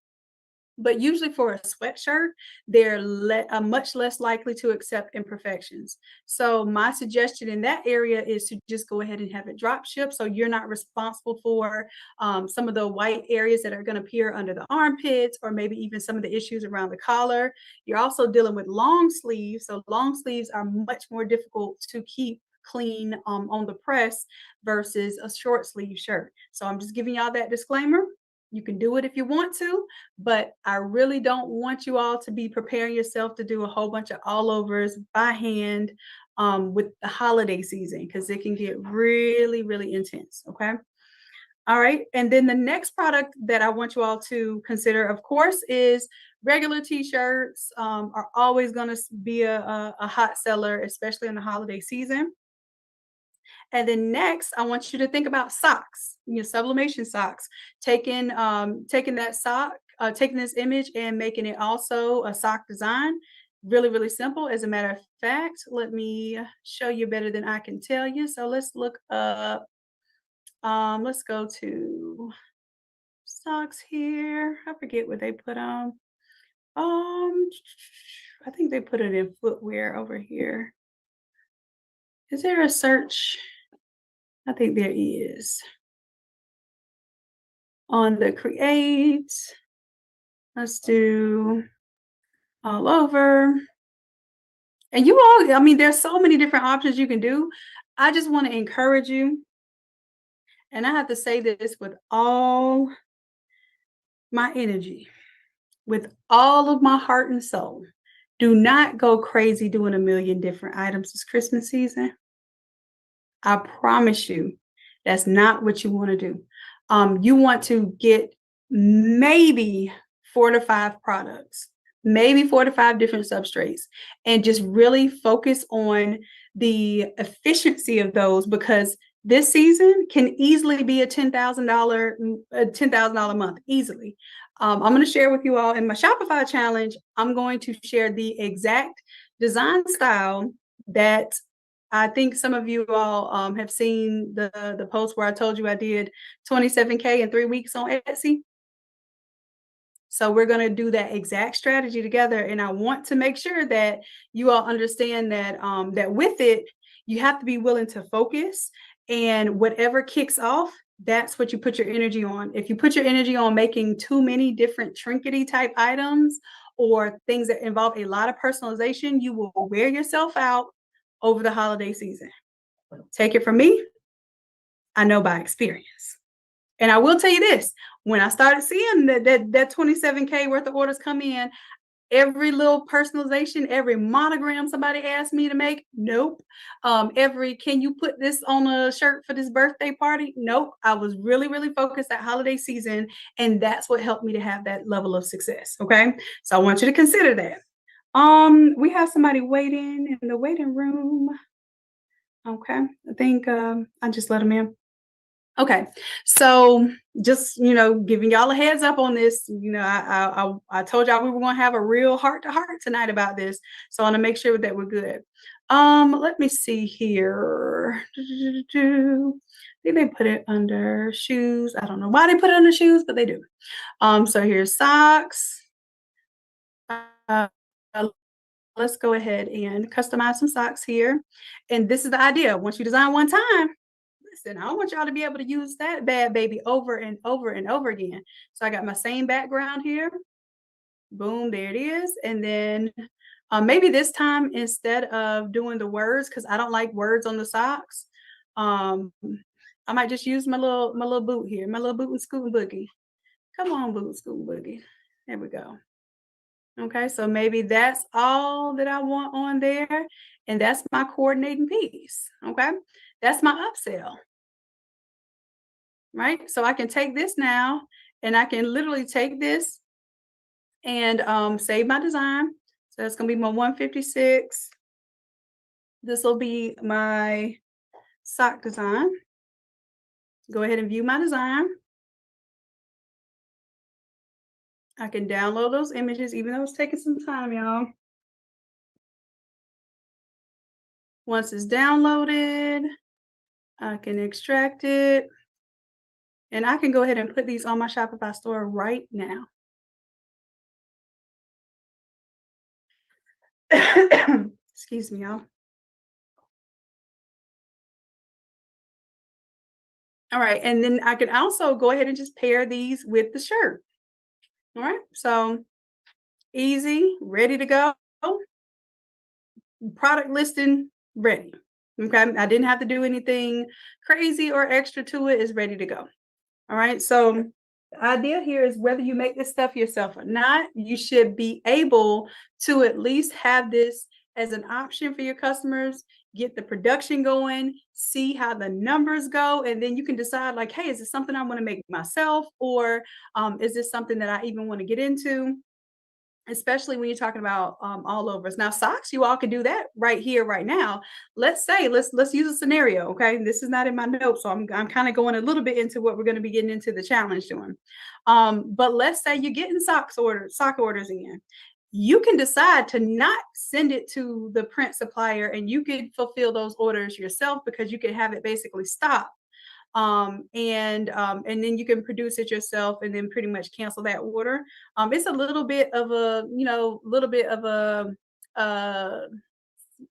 but usually for a sweatshirt, they're much less likely to accept imperfections. So my suggestion in that area is to just go ahead and have it drop ship so you're not responsible for some of the white areas that are going to appear under the armpits or maybe even some of the issues around the collar. You're also dealing with long sleeves. So long sleeves are much more difficult to keep clean on the press versus a short sleeve shirt. So I'm just giving y'all that disclaimer. You can do it if you want to, but I really don't want you all to be preparing yourself to do a whole bunch of all overs by hand with the holiday season because it can get really, really intense. Okay. All right. And then the next product that I want you all to consider, of course, is regular t-shirts are always going to be a hot seller, especially in the holiday season. And then next, I want you to think about socks, sublimation socks, taking that sock, taking this image and making it also a sock design. Really, really simple. As a matter of fact, let me show you better than I can tell you. So let's look up, let's go to socks here. I forget what they put on. I think they put it in footwear over here. Is there a search? I think there is. On the create, let's do all over. And you all, I mean, there's so many different options you can do. I just want to encourage you. And I have to say this with all my energy, with all of my heart and soul. Do not go crazy doing a million different items this Christmas season. I promise you, that's not what you want to do. You want to get maybe 4 to 5 products, maybe 4 to 5 different substrates, and just really focus on the efficiency of those because this season can easily be a $10,000 month easily. I'm going to share with you all in my Shopify challenge. I'm going to share the exact design style that I think some of you all have seen the post where I told you I did 27K in 3 weeks on Etsy. So we're going to do that exact strategy together. And I want to make sure that you all understand that that with it, you have to be willing to focus and whatever kicks off, that's what you put your energy on. If you put your energy on making too many different trinkety type items or things that involve a lot of personalization, you will wear yourself out over the holiday season. Take it from me. I know by experience. And I will tell you this, when I started seeing that 27K worth of orders come in, every little personalization, every monogram somebody asked me to make, nope. Every, can you put this on a shirt for this birthday party? Nope. I was really, really focused that holiday season, and that's what helped me to have that level of success. Okay. So I want you to consider that. We have somebody waiting in the waiting room. Okay. I think I just let them in. Okay, so just giving y'all a heads up on this. I told y'all we were gonna have a real heart to heart tonight about this, so I want to make sure that we're good. Let me see here. I think they put it under shoes. I don't know why they put it under shoes, but they do. So here's socks. uh, let's go ahead and customize some socks here. And this is the idea. Once you design one time, listen, I want y'all to be able to use that bad baby over and over and over again. So I got my same background here. Boom, there it is. And then maybe this time, instead of doing the words, because I don't like words on the socks, um, I might just use my little boot here, my little boot and scoot and boogie. Come on, boot and scoot and boogie. There we go. Okay, so maybe that's all that I want on there, and that's my coordinating piece. Okay, that's my upsell, right? So I can take this now, and I can literally take this and save my design. So that's gonna be my 156. This will be my sock design. Go ahead and view my design. I can download those images, even though it's taking some time, y'all. Once it's downloaded, I can extract it, and I can go ahead and put these on my Shopify store right now. Excuse me, y'all. All right, and then I can also go ahead and just pair these with the shirt. All right, so easy, ready to go. Product listing ready. Okay, I didn't have to do anything crazy or extra to it. It's ready to go. All right, so the idea here is whether you make this stuff yourself or not, you should be able to at least have this as an option for your customers, get the production going, see how the numbers go, and then you can decide like, hey, is this something I want to make myself, or is this something that I even want to get into? Especially when you're talking about all overs. Now, socks, you all can do that right here, right now. Let's say, let's use a scenario. Okay, this is not in my notes, so I'm kind of going a little bit into what we're going to be getting into the challenge doing. But let's say you're getting sock orders in. You can decide to not send it to the print supplier, and you could fulfill those orders yourself because you could have it basically stop, and then you can produce it yourself and then pretty much cancel that order. It's a little bit of a, little bit of a uh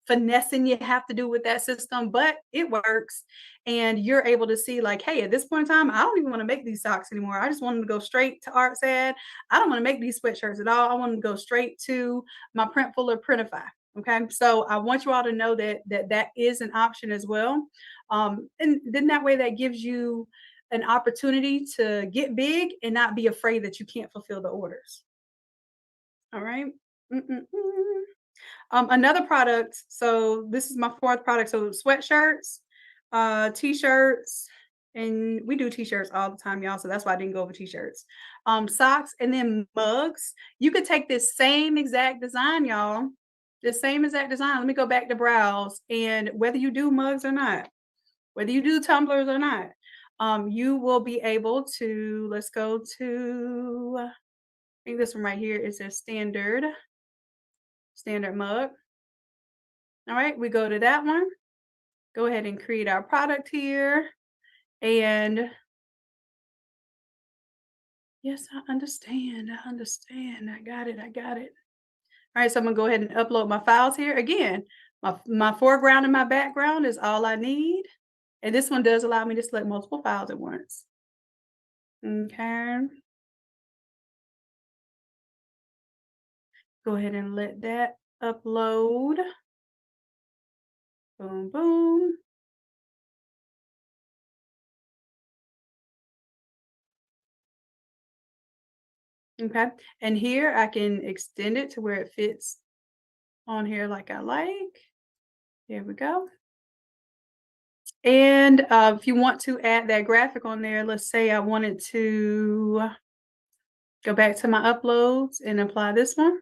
finessing you have to do with that system, but it works. And you're able to see, like, hey, at this point in time, I don't even want to make these socks anymore. I just want them to go straight to Art's ad. I don't want to make these sweatshirts at all. I want them to go straight to my Printful or Printify. Okay, so I want you all to know that is an option as well. And then that way that gives you an opportunity to get big and not be afraid that you can't fulfill the orders. All right. Mm-mm-mm. Another product, so this is my fourth product. So sweatshirts, t-shirts, and we do t-shirts all the time, y'all. So that's why I didn't go over t-shirts. Socks, and then mugs. You could take this same exact design, y'all. The same exact design. Let me go back to browse. And whether you do mugs or not, whether you do tumblers or not, you will be able to, let's go to, I think this one right here is a standard mug. All right, we go to that one. Go ahead and create our product here. And yes, I understand. I understand. I got it. I got it. All right, so I'm gonna go ahead and upload my files here. Again, my foreground and my background is all I need. And this one does allow me to select multiple files at once. Okay. Go ahead and let that upload. Boom, boom. Okay. And here I can extend it to where it fits on here like I like. There we go. And if you want to add that graphic on there, let's say I wanted to go back to my uploads and apply this one.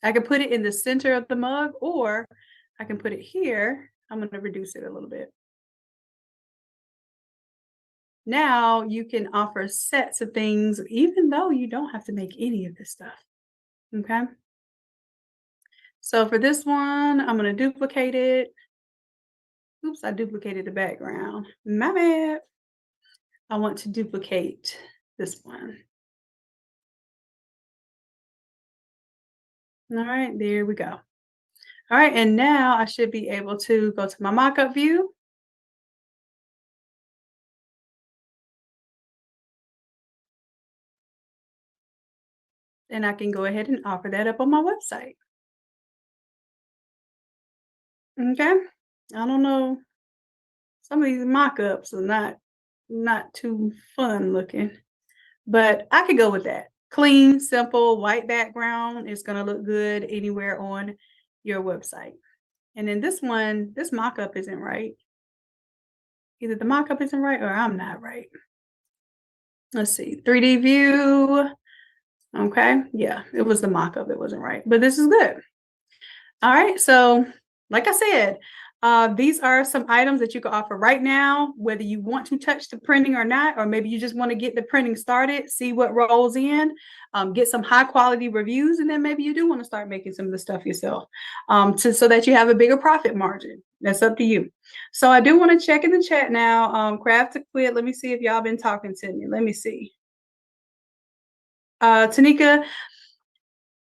I can put it in the center of the mug, or I can put it here. I'm going to reduce it a little bit. Now you can offer sets of things, even though you don't have to make any of this stuff. Okay. So for this one, I'm going to duplicate it. Oops, I duplicated the background. My bad. I want to duplicate this one. All right, there we go. All right, and now I should be able to go to my mockup view. And I can go ahead and offer that up on my website. Okay. I don't know. Some of these mock-ups are not too fun looking, but I could go with that. Clean, simple, white background is gonna look good anywhere on your website. And then this one, this mock-up isn't right. Either the mock-up isn't right or I'm not right. Let's see, 3D view. Okay, yeah, it was the mock-up, it wasn't right, but this is good. All right, so like I said, these are some items that you can offer right now, whether you want to touch the printing or not, or maybe you just want to get the printing started, see what rolls in, get some high quality reviews, and then maybe you do want to start making some of the stuff yourself, so that you have a bigger profit margin. That's up to you. So I do want to check in the chat now. Craft to quit. Let me see if y'all been talking to me. Let me see. Tanika,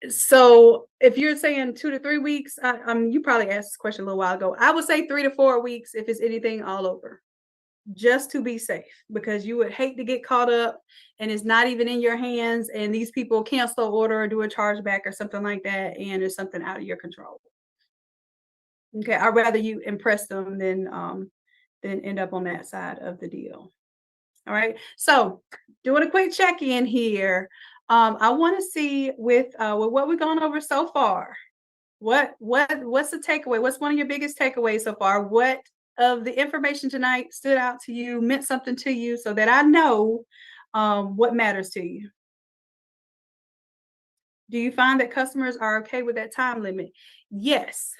so if you're saying 2 to 3 weeks, you probably asked this question a little while ago. I would say 3 to 4 weeks if it's anything all over, just to be safe, because you would hate to get caught up and it's not even in your hands, and these people cancel an order or do a chargeback or something like that, and it's something out of your control. Okay, I'd rather you impress them than end up on that side of the deal. All right. So doing a quick check-in here. I want to see with what we've gone over so far. What's the takeaway? What's one of your biggest takeaways so far? What of the information tonight stood out to you, meant something to you, so that I know what matters to you? Do you find that customers are okay with that time limit? Yes.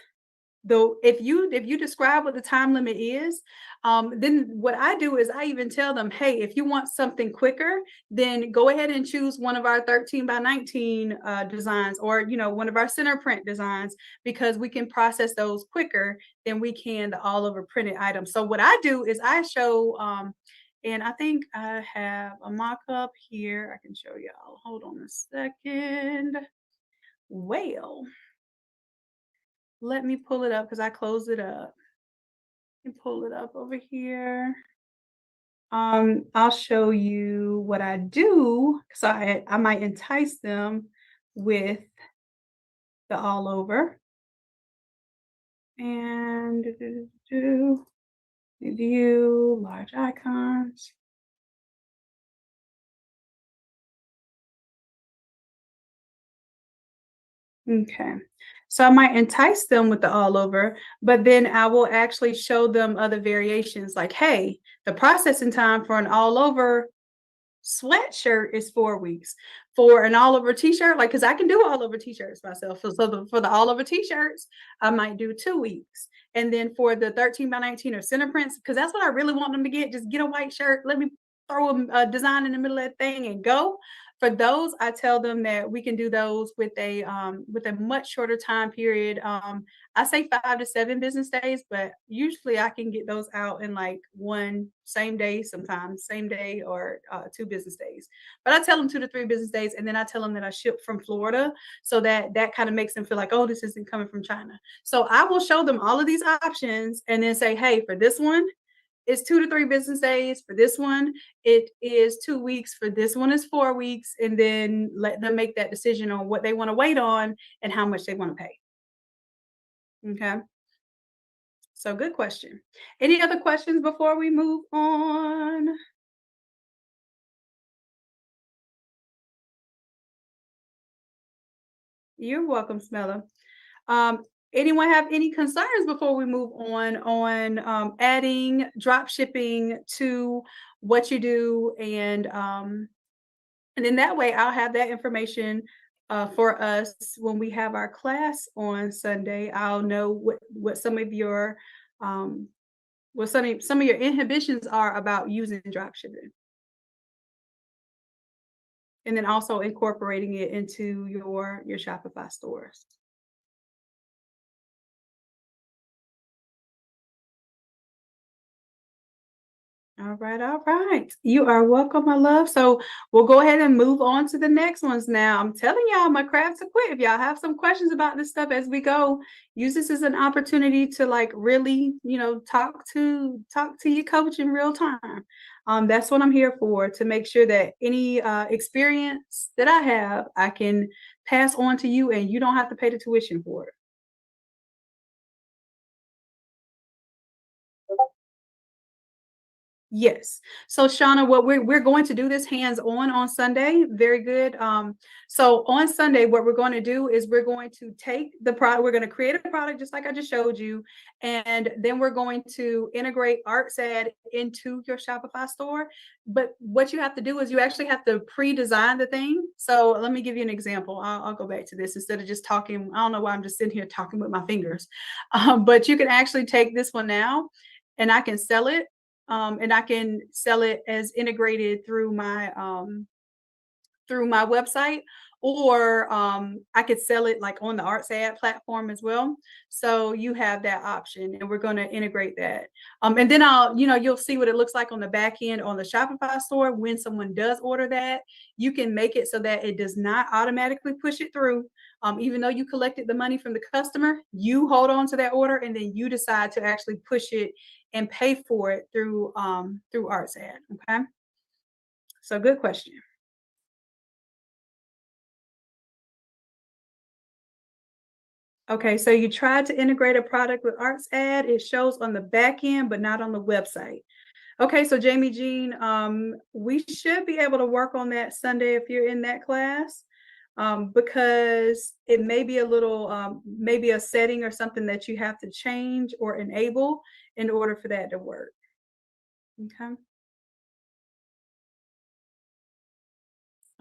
Though if you describe what the time limit is, then what I do is I even tell them, hey, if you want something quicker, then go ahead and choose one of our 13 by 19 designs, or one of our center print designs, because we can process those quicker than we can the all over printed items. So what I do is I show, and I think I have a mock-up here. I can show y'all. Hold on a second. Well, let me pull it up because I closed it up. And pull it up over here. I'll show you what I do. So I might entice them with the all over. And view large icons. Okay. So I might entice them with the all over, but then I will actually show them other variations like, hey, the processing time for an all over sweatshirt is 4 weeks. For an all over t-shirt, like, because I can do all over t-shirts myself. For the all over t-shirts, I might do 2 weeks. And then for the 13 by 19 or center prints, because that's what I really want them to get, just get a white shirt. Let me throw a design in the middle of that thing and go. For those, I tell them that we can do those with a much shorter time period. I say 5 to 7 business days, but usually I can get those out in like one same day, sometimes same day, or 2 business days. But I tell them 2 to 3 business days, and then I tell them that I ship from Florida, so that kind of makes them feel like, oh, this isn't coming from China. So I will show them all of these options, and then say, hey, for this one, it's 2 to 3 business days. For this one, it is 2 weeks. For this one, is 4 weeks, and then let them make that decision on what they want to wait on and how much they want to pay. Okay. So good question. Any other questions before we move on? You're welcome, Smella. Anyone have any concerns before we move on adding drop shipping to what you do, and then that way I'll have that information for us when we have our class on Sunday. I'll know what some of your some of your inhibitions are about using drop shipping, and then also incorporating it into your Shopify stores. All right, all right. You are welcome, my love. So we'll go ahead and move on to the next ones now. I'm telling y'all, my crafts are quick. If y'all have some questions about this stuff as we go, use this as an opportunity to like really, talk to your coach in real time. That's what I'm here for, to make sure that any experience that I have, I can pass on to you, and you don't have to pay the tuition for it. Yes. So, Shauna, what we're going to do this hands-on on Sunday. Very good. So on Sunday, what we're going to do is we're going to take the product, we're going to create a product just like I just showed you, and then we're going to integrate ArtsAd into your Shopify store. But what you have to do is you actually have to pre-design the thing. So let me give you an example. I'll go back to this instead of just talking. I don't know why I'm just sitting here talking with my fingers. But you can actually take this one now, and I can sell it, and I can sell it as integrated through my website, or I could sell it like on the ArtsAd platform as well. So you have that option, and we're going to integrate that. And then you'll see what it looks like on the back end on the Shopify store. When someone does order that, you can make it so that it does not automatically push it through. Even though you collected the money from the customer, you hold on to that order, and then you decide to actually push it and pay for it through ArtsAd. Okay. So good question. Okay, so you tried to integrate a product with ArtsAd. It shows on the back end, but not on the website. Okay, so Jamie Jean, we should be able to work on that Sunday if you're in that class, because it may be a little, maybe a setting or something that you have to change or enable in order for that to work. Okay.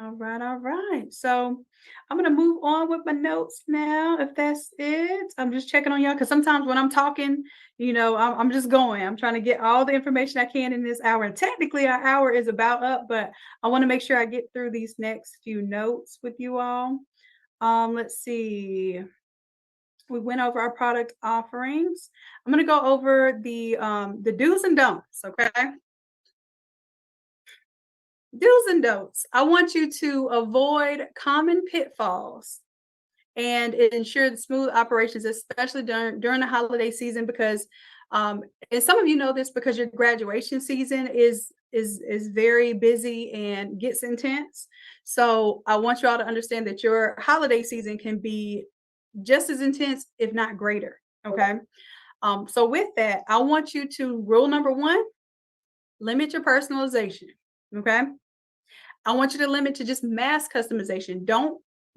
All right, all right. So I'm gonna move on with my notes now, if that's it. I'm just checking on y'all because sometimes when I'm talking, I'm just going. I'm trying to get all the information I can in this hour. And technically, our hour is about up, but I want to make sure I get through these next few notes with you all. Let's see. We went over our product offerings. I'm gonna go over the do's and don'ts. Okay. Do's and don'ts. I want you to avoid common pitfalls and ensure the smooth operations, especially during the holiday season, because and some of you know this because your graduation season is very busy and gets intense. So I want you all to understand that your holiday season can be just as intense, if not greater. Okay. So with that, I want you to, rule number one, limit your personalization. Okay. I want you to limit to just mass customization.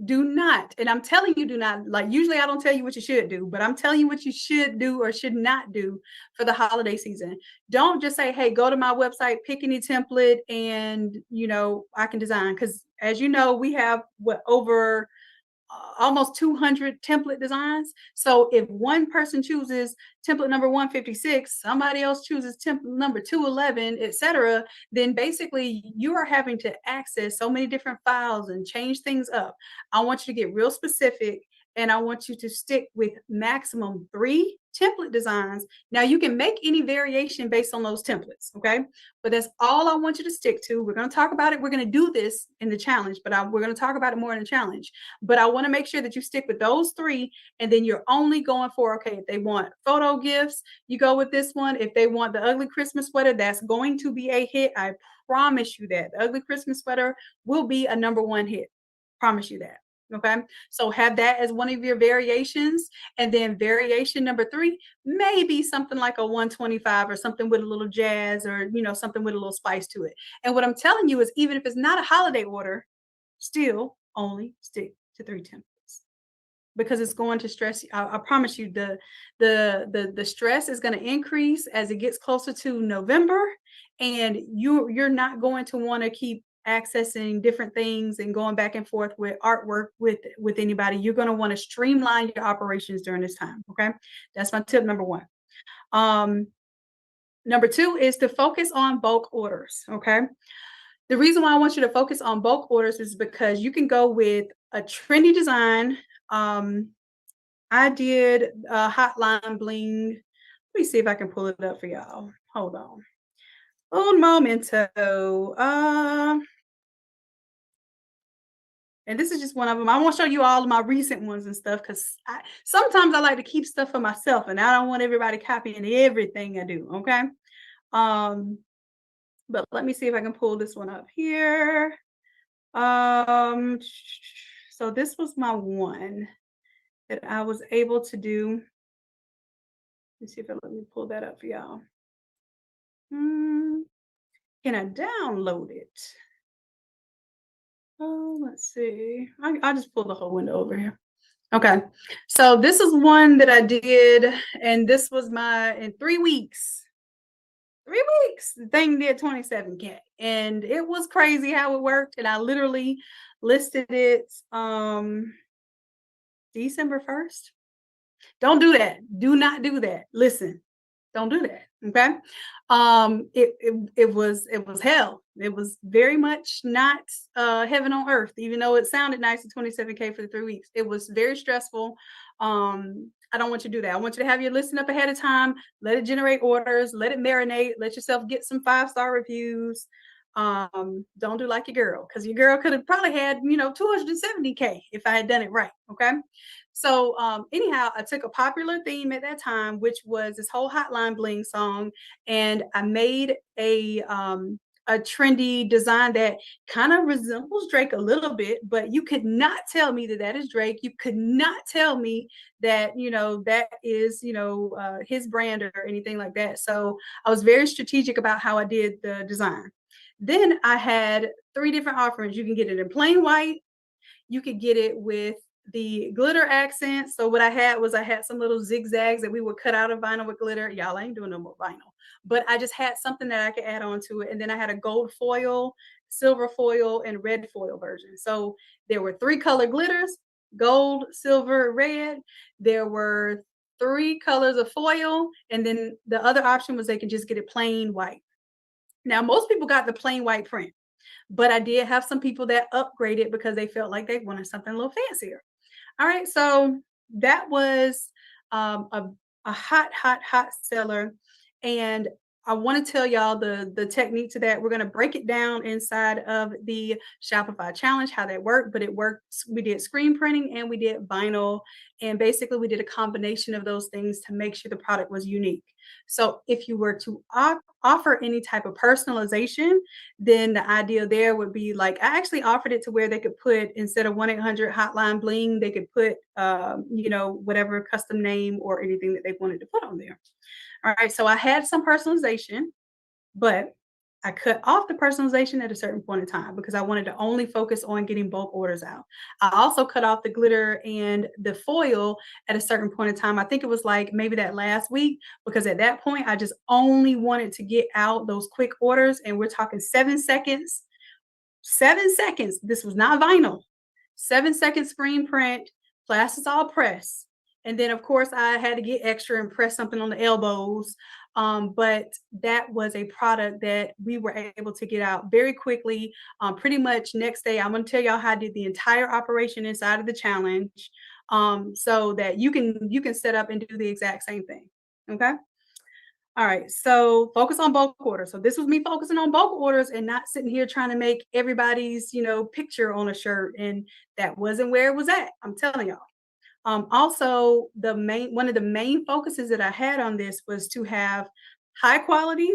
Do not, and I'm telling you, do not, like, usually I don't tell you what you should do, but I'm telling you what you should do or should not do for the holiday season. Don't just say, hey, go to my website, pick any template, and I can design. Because as you know, we have over almost 200 template designs. So if one person chooses template number 156, somebody else chooses template number 211, etc., then basically you are having to access so many different files and change things up. I want you to get real specific, and I want you to stick with maximum 3 template designs. Now you can make any variation based on those templates, okay? But that's all I want you to stick to. We're going to talk about it. We're going to do this in the challenge, but we're going to talk about it more in the challenge. But I want to make sure that you stick with those 3, and then you're only going for, okay, if they want photo gifts, you go with this one. If they want the ugly Christmas sweater, that's going to be a hit. I promise you that. The ugly Christmas sweater will be a #1 hit. Promise you that. Okay. So have that as one of your variations. And then variation number 3, maybe something like a 125 or something with a little jazz, or, something with a little spice to it. And what I'm telling you is, even if it's not a holiday order, still only stick to 3 templates, because it's going to stress you. I promise you, the stress is going to increase as it gets closer to November, and you're not going to want to keep accessing different things and going back and forth with artwork with anybody. You're going to want to streamline your operations during this time. Okay, that's my tip number 1. Number 2 is to focus on bulk orders. Okay, the reason why I want you to focus on bulk orders is because you can go with a trendy design. I did a hotline bling. Let me see if I can pull it up for y'all. Hold on. Un momento. And this is just one of them. I won't show you all of my recent ones and stuff because sometimes I like to keep stuff for myself and I don't want everybody copying everything I do. Okay. Um, but let me see if I can pull this one up here. Um, so this was my one that I was able to do. Let's see if it let me pull that up for y'all. Can I download it? Oh, let's see. I just pulled the whole window over here. Okay. So this is one that I did, and this was in 3 weeks. 3 weeks, the thing did 27K. And it was crazy how it worked. And I literally listed it December 1st. Don't do that. Do not do that. Listen, don't do that. Okay. It was hell. It was very much not heaven on earth, even though it sounded nice at 27K for the 3 weeks. It was very stressful. I don't want you to do that. I want you to have your listing up ahead of time, let it generate orders, let it marinate, let yourself get some 5-star reviews. Don't do like your girl, because your girl could have probably had 270K if I had done it right. Okay. So anyhow, I took a popular theme at that time, which was this whole Hotline Bling song, and I made a trendy design that kind of resembles Drake a little bit, but you could not tell me that that is Drake. You could not tell me that that is his brand or anything like that. So I was very strategic about how I did the design. Then I had 3 different offerings. You can get it in plain white. You could get it with the glitter accents. So what I had some little zigzags that we would cut out of vinyl with glitter. Y'all ain't doing no more vinyl, but I just had something that I could add on to it. And then I had a gold foil, silver foil, and red foil version. So there were 3 color glitters: gold, silver, red. There were 3 colors of foil, and then the other option was they could just get it plain white. Now most people got the plain white print, but I did have some people that upgraded because they felt like they wanted something a little fancier. All right, so that was a hot seller, and I want to tell y'all the technique to that. We're going to break it down inside of the Shopify challenge, how that worked, but it worked. We did screen printing and we did vinyl, and basically we did a combination of those things to make sure the product was unique. So if you were to offer any type of personalization, then the idea there would be like, I actually offered it to where they could put, instead of 1-800 hotline bling, they could put whatever custom name or anything that they wanted to put on there. All right, so I had some personalization, but I cut off the personalization at a certain point in time because I wanted to only focus on getting bulk orders out. I also cut off the glitter and the foil at a certain point in time. I think it was like maybe that last week, because at that point I just only wanted to get out those quick orders, and we're talking 7 seconds. 7 seconds. This was not vinyl. 7 second screen print, plastisol press. And then, of course, I had to get extra and press something on the elbows. But that was a product that we were able to get out very quickly. Pretty much next day, I'm going to tell y'all how I did the entire operation inside of the challenge, so that you can set up and do the exact same thing. Okay. All right, so focus on bulk orders. So this was me focusing on bulk orders and not sitting here trying to make everybody's, picture on a shirt. And that wasn't where it was at. I'm telling y'all. Also, one of the main focuses that I had on this was to have high quality,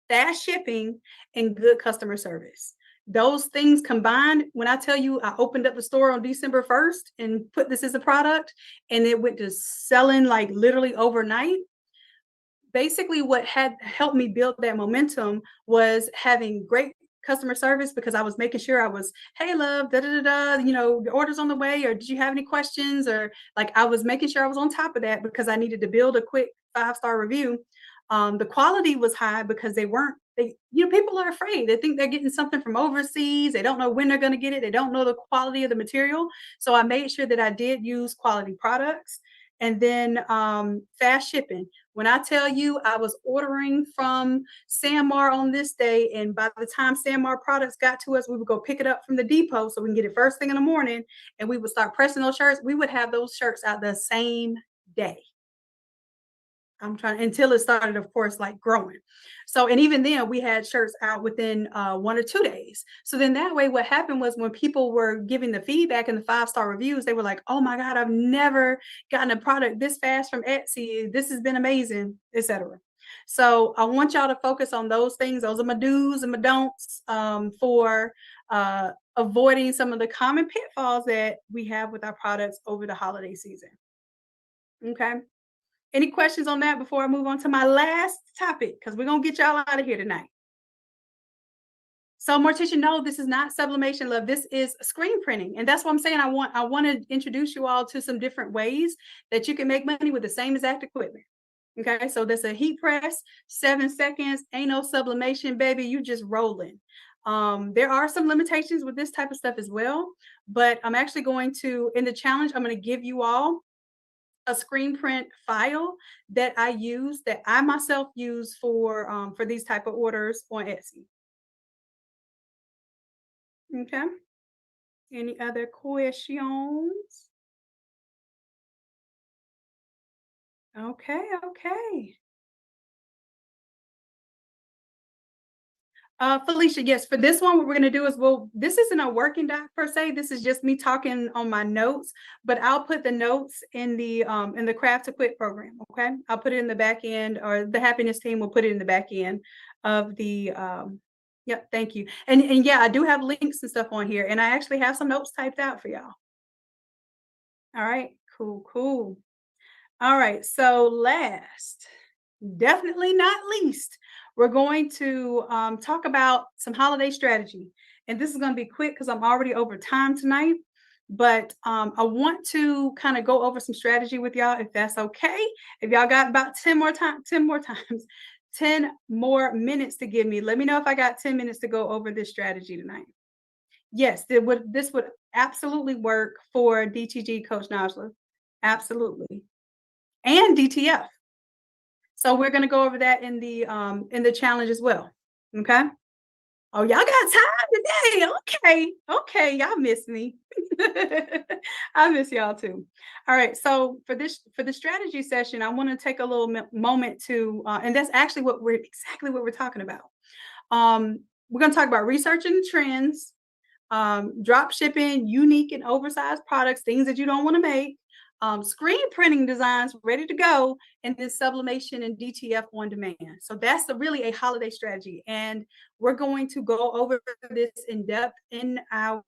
fast shipping, and good customer service. Those things combined, when I tell you I opened up the store on December 1st and put this as a product, and it went to selling like literally overnight. Basically, what had helped me build that momentum was having great customer service, because I was making sure I was, hey, love, da da da da, the order's on the way, or did you have any questions? Or like, I was making sure I was on top of that because I needed to build a quick 5-star review. The quality was high because people are afraid. They think they're getting something from overseas. They don't know when they're going to get it. They don't know the quality of the material. So I made sure that I did use quality products. And then fast shipping. When I tell you I was ordering from Sanmar on this day, and by the time Sanmar products got to us, we would go pick it up from the depot so we can get it first thing in the morning, and we would start pressing those shirts. We would have those shirts out the same day. until it started, of course, like growing. So, and even then we had shirts out within 1 or 2 days. So then that way, what happened was when people were giving the feedback and the 5-star reviews, they were like, oh my God, I've never gotten a product this fast from Etsy. This has been amazing, etc. So I want y'all to focus on those things. Those are my do's and my don'ts for avoiding some of the common pitfalls that we have with our products over the holiday season. Okay. Any questions on that before I move on to my last topic? Because we're gonna get y'all out of here tonight. So, Morticia, no, this is not sublimation, love. This is screen printing, and that's what I'm saying. I want to introduce you all to some different ways that you can make money with the same exact equipment. Okay, so there's a heat press, 7 seconds, ain't no sublimation, baby. You just rolling. There are some limitations with this type of stuff as well, but I'm actually going to, in the challenge, I'm going to give you all a screen print file that I myself use for these type of orders on Etsy. Okay. Any other questions? Okay, okay. Felicia, yes, for this one, what we're gonna do is, well, this isn't a working doc per se. This is just me talking on my notes, but I'll put the notes in the Craft to Quit program. Okay, I'll put it in the back end, or the happiness team will put it in the back end of the. Yep, thank you. And yeah, I do have links and stuff on here, and I actually have some notes typed out for y'all. All right, cool, cool. All right, so last, definitely not least, we're going to talk about some holiday strategy. And this is going to be quick because I'm already over time tonight. But I want to kind of go over some strategy with y'all, if that's okay. If y'all got about 10 more times, 10 more minutes to give me, let me know if I got 10 minutes to go over this strategy tonight. Yes, this would absolutely work for DTG, Coach Najla. Absolutely. And DTF. So we're gonna go over that in the challenge as well. Okay. Oh, y'all got time today. Okay. Okay. Y'all miss me. I miss y'all too. All right. So for the strategy session, I want to take a little moment to, and that's actually exactly what we're talking about. We're going to talk about researching the trends, drop shipping unique and oversized products, things that you don't want to make, screen printing designs ready to go, and then sublimation and DTF on demand. So that's really a holiday strategy, and we're going to go over this in depth in our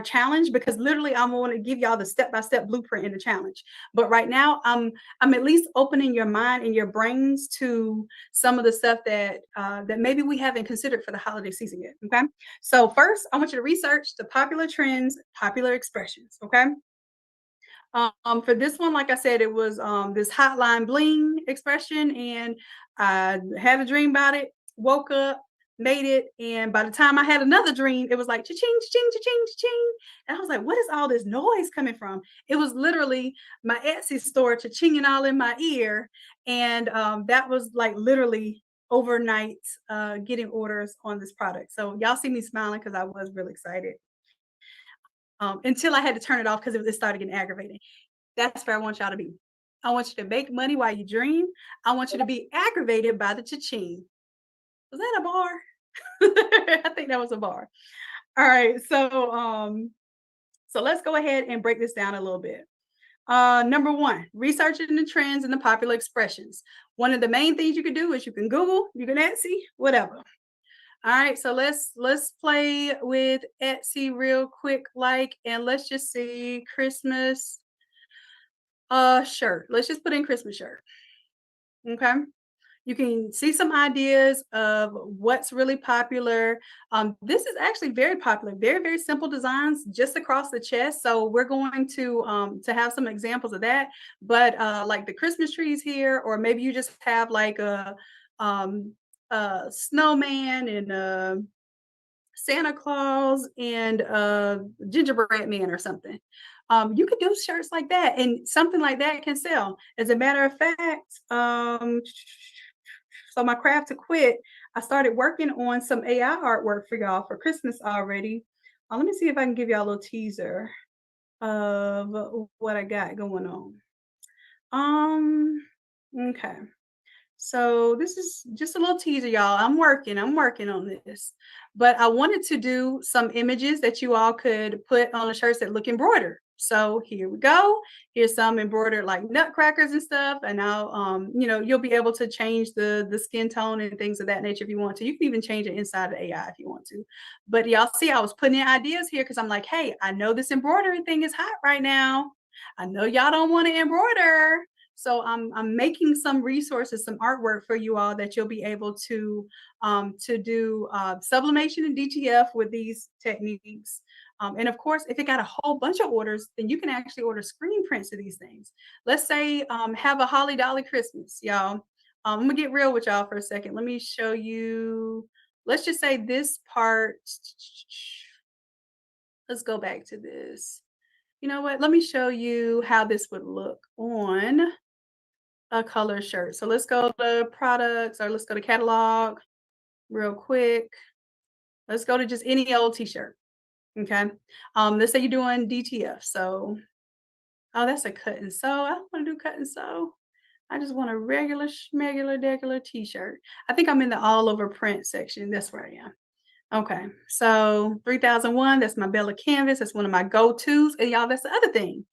challenge, because literally I'm going to give y'all the step-by-step blueprint in the challenge. But right now, I'm at least opening your mind and your brains to some of the stuff that maybe we haven't considered for the holiday season yet. Okay, so first, I want you to research the popular trends, popular expressions. Okay. For this one, like I said, it was this hotline bling expression, and I had a dream about it, woke up, made it, and by the time I had another dream, it was like cha-ching, cha-ching, cha-ching, cha-ching. And I was like, what is all this noise coming from? It was literally my Etsy store cha-chinging all in my ear. And that was like literally overnight getting orders on this product. So y'all see me smiling because I was really excited. Until I had to turn it off because it started getting aggravating. That's where I want y'all to be. I want you to make money while you dream. I want you to be aggravated by the cha-ching. Was that a bar? I think that was a bar. All right, so let's go ahead and break this down a little bit. Number one, researching the trends and the popular expressions. One of the main things you can do is you can Google, you can Etsy, whatever. All right, so let's play with Etsy real quick, and let's just see Christmas shirt. Let's just put in Christmas shirt. Okay. You can see some ideas of what's really popular. This is actually very popular, very, very simple designs just across the chest. So we're going to have some examples of that. But like the Christmas trees here, or maybe you just have like a snowman and a Santa Claus and a gingerbread man or something. You could do shirts like that, and something like that can sell. As a matter of fact, so my Craft to Quit, I started working on some AI artwork for y'all for Christmas already. Let me see if I can give y'all a little teaser of what I got going on. Okay. So this is just a little teaser, y'all. I'm working on this. But I wanted to do some images that you all could put on the shirts that look embroidered. So here we go. Here's some embroidered like nutcrackers and stuff. And now you'll be able to change the skin tone and things of that nature if you want to. You can even change it inside of AI if you want to. But y'all see, I was putting in ideas here because I'm like, hey, I know this embroidery thing is hot right now. I know y'all don't want to embroider. So I'm making some resources, some artwork for you all that you'll be able to do sublimation and DTF with these techniques. And of course, if it got a whole bunch of orders, then you can actually order screen prints of these things. Let's say have a holly dolly Christmas, y'all. I'm gonna get real with y'all for a second. Let me show you. Let's just say this part. Let's go back to this. You know what? Let me show you how this would look on a color shirt. So let's go to products or let's go to catalog real quick. Let's go to just any old t-shirt. Okay. Let's say you're doing DTF. So, oh, that's a cut and sew. I don't want to do cut and sew. I just want a regular, schmegular, degular t-shirt. I think I'm in the all over print section. That's where I am. Okay, so 3001, that's my Bella canvas. That's one of my go-tos. And y'all, that's the other thing.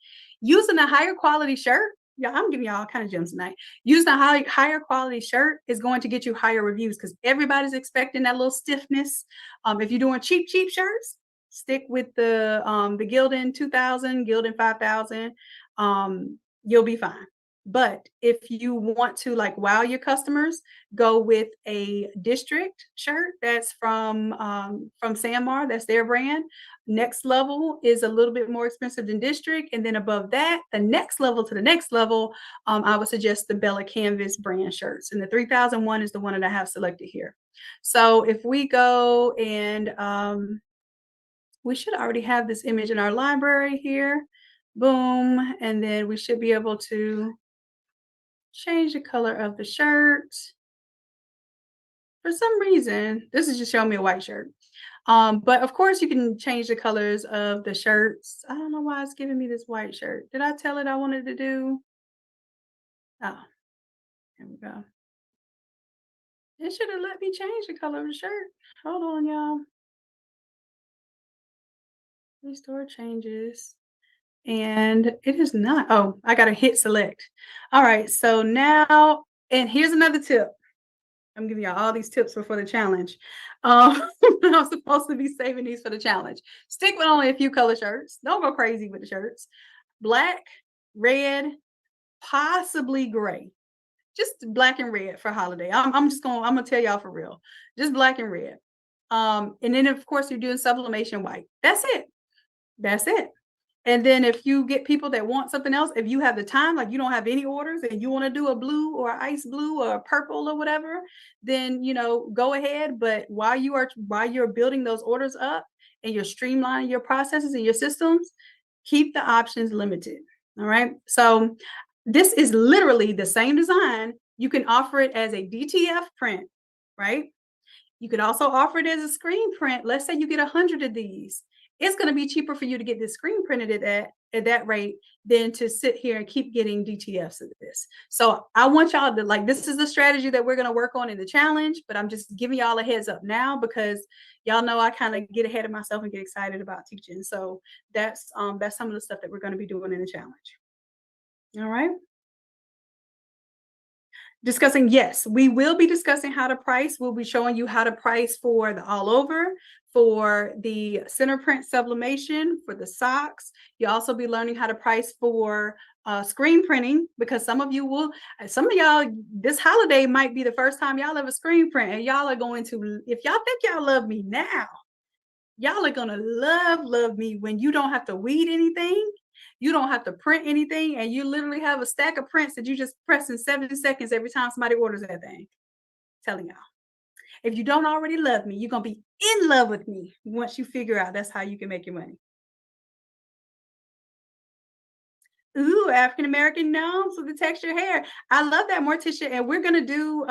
Using a higher quality shirt, yeah, I'm giving y'all all kind of gems tonight. Using a higher quality shirt is going to get you higher reviews because everybody's expecting that little stiffness. If you're doing cheap shirts, stick with the Gildan 2000, Gildan 5000. You'll be fine. But if you want to like wow your customers, go with a district shirt that's from Sanmar, that's their brand. Next level is a little bit more expensive than district, and then above that, the next level to the next level, I would suggest the Bella Canvas brand shirts, and the 3001 is the one that I have selected here. So if we go and we should already have this image in our library here, boom, and then we should be able to change the color of the shirt. For some reason, this is just showing me a white shirt. But of course you can change the colors of the shirts. I don't know why it's giving me this white shirt. Did I tell it I wanted to do? Oh, here we go. It should have let me change the color of the shirt. Hold on, y'all. Restore changes. And it is not. Oh, I got to hit select. All right. So now, and here's another tip. I'm giving y'all all these tips before the challenge. I'm supposed to be saving these for the challenge. Stick with only a few color shirts. Don't go crazy with the shirts. Black, red, possibly gray. Just black and red for holiday. I'm gonna tell y'all for real. Just black and red. And then of course you're doing sublimation white. That's it. That's it. And then if you get people that want something else, if you have the time, like you don't have any orders and you want to do a blue or ice blue or a purple or whatever, then go ahead. But while you're building those orders up and you're streamlining your processes and your systems, keep the options limited. All right. So this is literally the same design. You can offer it as a DTF print, right? You could also offer it as a screen print. Let's say you get 100 of these. It's going to be cheaper for you to get this screen printed at that rate than to sit here and keep getting DTFs of this. So I want y'all to this is the strategy that we're going to work on in the challenge, but I'm just giving y'all a heads up now because y'all know I kind of get ahead of myself and get excited about teaching. So that's some of the stuff that we're going to be doing in the challenge. All right. Discussing, yes, we will be discussing how to price. We'll be showing you how to price for the all over, for the center print sublimation, for the socks. You'll also be learning how to price for screen printing because some of y'all, this holiday might be the first time y'all ever screen print, and y'all are going to, if y'all think y'all love me now, y'all are gonna love me when you don't have to weed anything. You don't have to print anything, and you literally have a stack of prints that you just press in 70 seconds every time somebody orders that thing. Telling y'all. If you don't already love me, you're going to be in love with me once you figure out that's how you can make your money. Ooh, African American gnomes with the textured hair. I love that, Morticia. And we're gonna do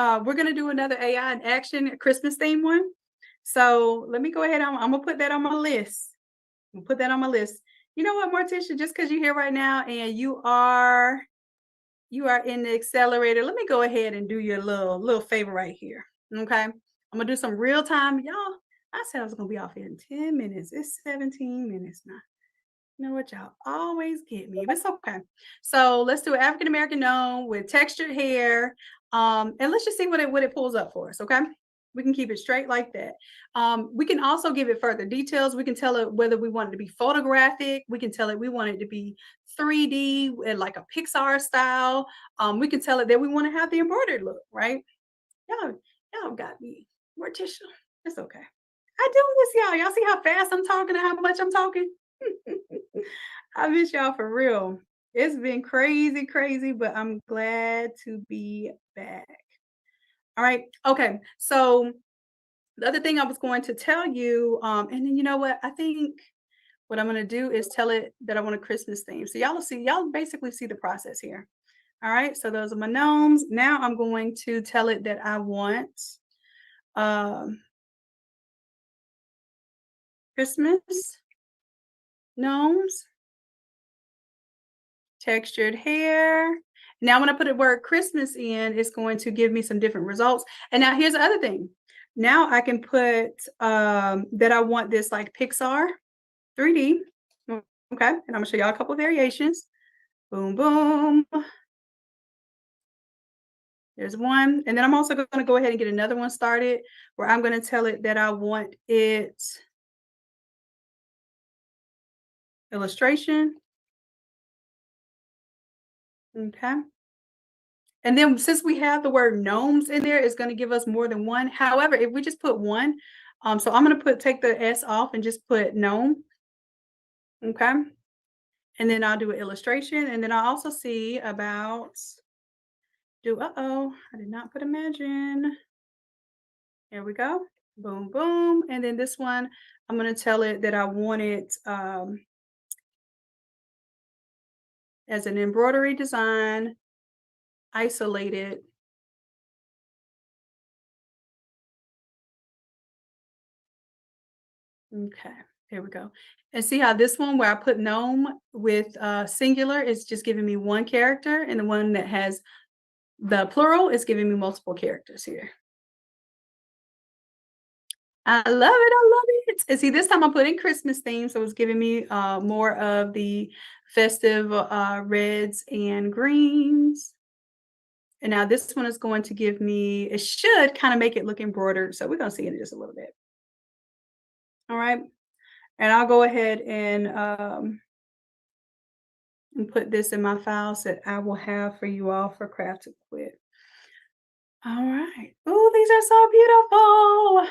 another AI in action Christmas theme one. So let me go ahead. I'm gonna put that on my list. Put that on my list. You know what, Morticia? Just because you're here right now and you are You are in the accelerator. Let me go ahead and do your little favor right here. Okay. I'm gonna do some real time. Y'all, I said I was gonna be off here in 10 minutes. It's 17 minutes now. You know what? Y'all always get me, but it's okay. So let's do African American gnome with textured hair. And let's just see what it pulls up for us. Okay. We can keep it straight like that. We can also give it further details. We can tell it whether we want it to be photographic. We can tell it we want it to be 3D and like a Pixar style. We can tell it that we want to have the embroidered look, right? Y'all, y'all got me. Morticia. It's okay. I do miss y'all. Y'all see how fast I'm talking and how much I'm talking? I miss y'all for real. It's been crazy, crazy, but I'm glad to be back. All right. Okay. So the other thing I was going to tell you, and then you know what? I think what I'm going to do is tell it that I want a Christmas theme. So y'all will see, y'all basically see the process here. All right. So those are my gnomes. Now I'm going to tell it that I want um, Christmas gnomes, textured hair. Now when I put the word Christmas in, it's going to give me some different results. And now here's the other thing. Now I can put that I want this like Pixar 3D. Okay, and I'm gonna show y'all a couple of variations. Boom, boom. There's one. And then I'm also gonna go ahead and get another one started where I'm gonna tell it that I want it illustration. Okay. And then since we have the word gnomes in there, it's gonna give us more than one. However, if we just put one, so I'm gonna take the S off and just put gnome. Okay. And then I'll do an illustration. And then I also see about I did not put imagine. Here we go. Boom, boom. And then this one, I'm going to tell it that I want it as an embroidery design, isolated. Okay, here we go. And see how this one where I put gnome with singular is just giving me one character, and the one that has the plural is giving me multiple characters here. I love it. I love it. And see, this time I put in Christmas theme, so it's giving me more of the festive reds and greens. And now this one is going to give me, it should kind of make it look embroidered. So we're going to see it in just a little bit. All right. And I'll go ahead and put this in my files that I will have for you all for Craft to Quit. All right. Oh, these are so beautiful.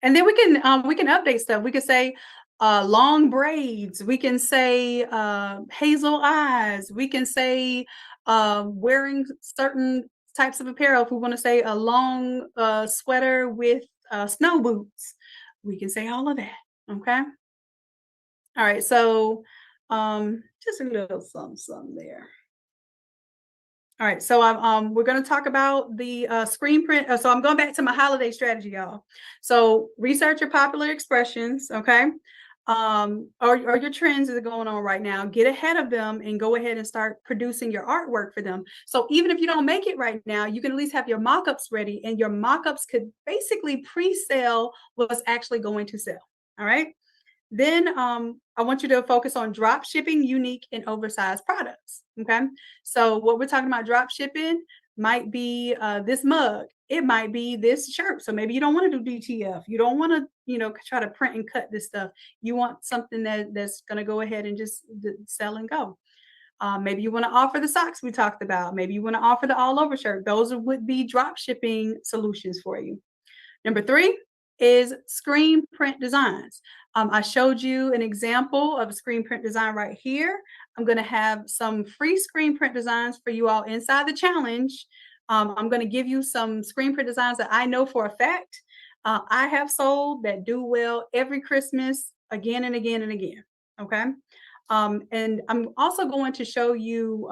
And then we can update stuff. We can say long braids. We can say hazel eyes. We can say wearing certain types of apparel. If we want to say a long sweater with snow boots, we can say all of that. Okay. All right. So just a little something there. All right, so we're going to talk about the screen print. So I'm going back to my holiday strategy, y'all. So research your popular expressions, okay? Or your trends that are going on right now. Get ahead of them and go ahead and start producing your artwork for them. So even if you don't make it right now, you can at least have your mock-ups ready, and your mock-ups could basically pre-sell what's actually going to sell. All right. Then I want you to focus on drop shipping unique and oversized products. Okay. So what we're talking about drop shipping might be this mug. It might be this shirt. So maybe you don't want to do DTF. You don't want to, try to print and cut this stuff. You want something that's going to go ahead and just sell and go. Maybe you want to offer the socks we talked about. Maybe you want to offer the all over shirt. Those would be drop shipping solutions for you. Number 3 is screen print designs. I showed you an example of a screen print design right here. I'm going to have some free screen print designs for you all inside the challenge. I'm going to give you some screen print designs that I know for a fact I have sold that do well every Christmas again and again and again. Okay. And I'm also going to show you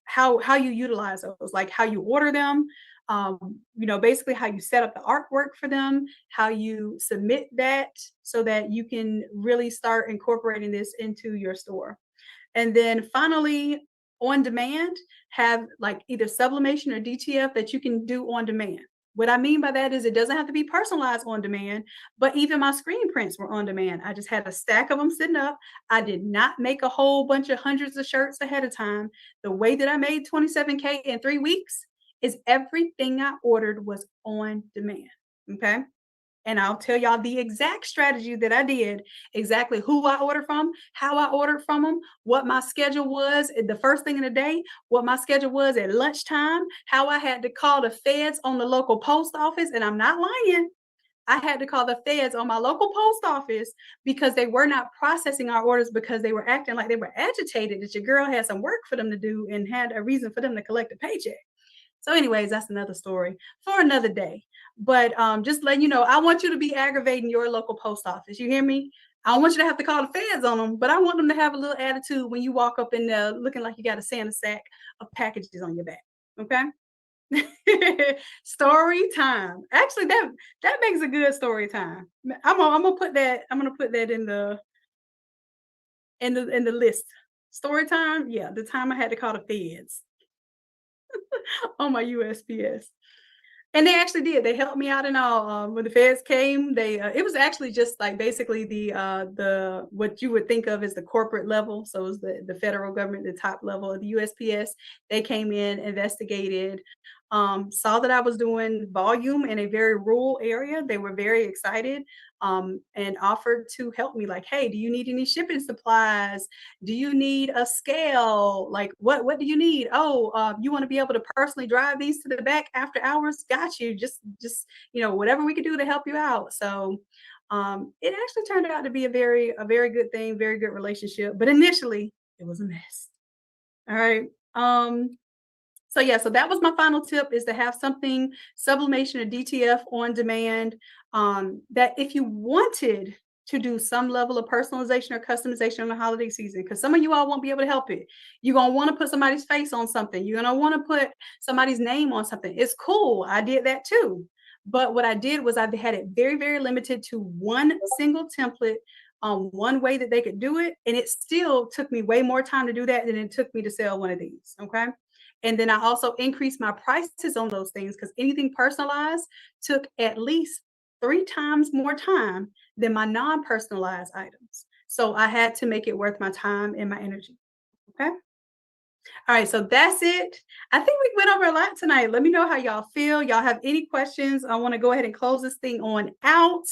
how you utilize those, like how you order them, basically how you set up the artwork for them, how you submit that so that you can really start incorporating this into your store. And then finally, on demand have like either sublimation or DTF that you can do on demand. What I mean by that is it doesn't have to be personalized on demand, but even my screen prints were on demand. I just had a stack of them sitting up. I did not make a whole bunch of hundreds of shirts ahead of time. The way that I made 27K in 3 weeks is everything I ordered was on demand. Okay. And I'll tell y'all the exact strategy that I did, exactly who I ordered from, how I ordered from them, what my schedule was the first thing in the day, what my schedule was at lunchtime, how I had to call the feds on the local post office. And I'm not lying. I had to call the feds on my local post office because they were not processing our orders because they were acting like they were agitated that your girl had some work for them to do and had a reason for them to collect a paycheck. So, anyways, that's another story for another day. But just letting you know, I want you to be aggravating your local post office. You hear me? I don't want you to have to call the feds on them, but I want them to have a little attitude when you walk up in there looking like you got a Santa sack of packages on your back. Okay. Story time. Actually, that makes a good story time. I'm gonna put that. I'm gonna put that in the list. Story time. Yeah, the time I had to call the feds on my USPS. And they actually did. They helped me out and all. When the feds came, they it was actually just like basically the what you would think of as the corporate level. So it was the federal government, the top level of the USPS. They came in, investigated, saw that I was doing volume in a very rural area. They were very excited, and offered to help me. Like, hey, do you need any shipping supplies? Do you need a scale? Like, what do you need? Oh, you want to be able to personally drive these to the back after hours? Got you. Just whatever we could do to help you out. So it actually turned out to be a very good thing, very good relationship. But initially, it was a mess. All right. So yeah, so that was my final tip, is to have something sublimation or DTF on demand. That if you wanted to do some level of personalization or customization in the holiday season, because some of you all won't be able to help it. You're gonna want to put somebody's face on something. You're gonna want to put somebody's name on something. It's cool. I did that too. But what I did was I had it very, very limited to one single template, one way that they could do it. And it still took me way more time to do that than it took me to sell one of these. Okay. And then I also increased my prices on those things because anything personalized took at least 3 times more time than my non-personalized items. So I had to make it worth my time and my energy. Okay. All right. So that's it. I think we went over a lot tonight. Let me know how y'all feel. Y'all have any questions? I want to go ahead and close this thing on out.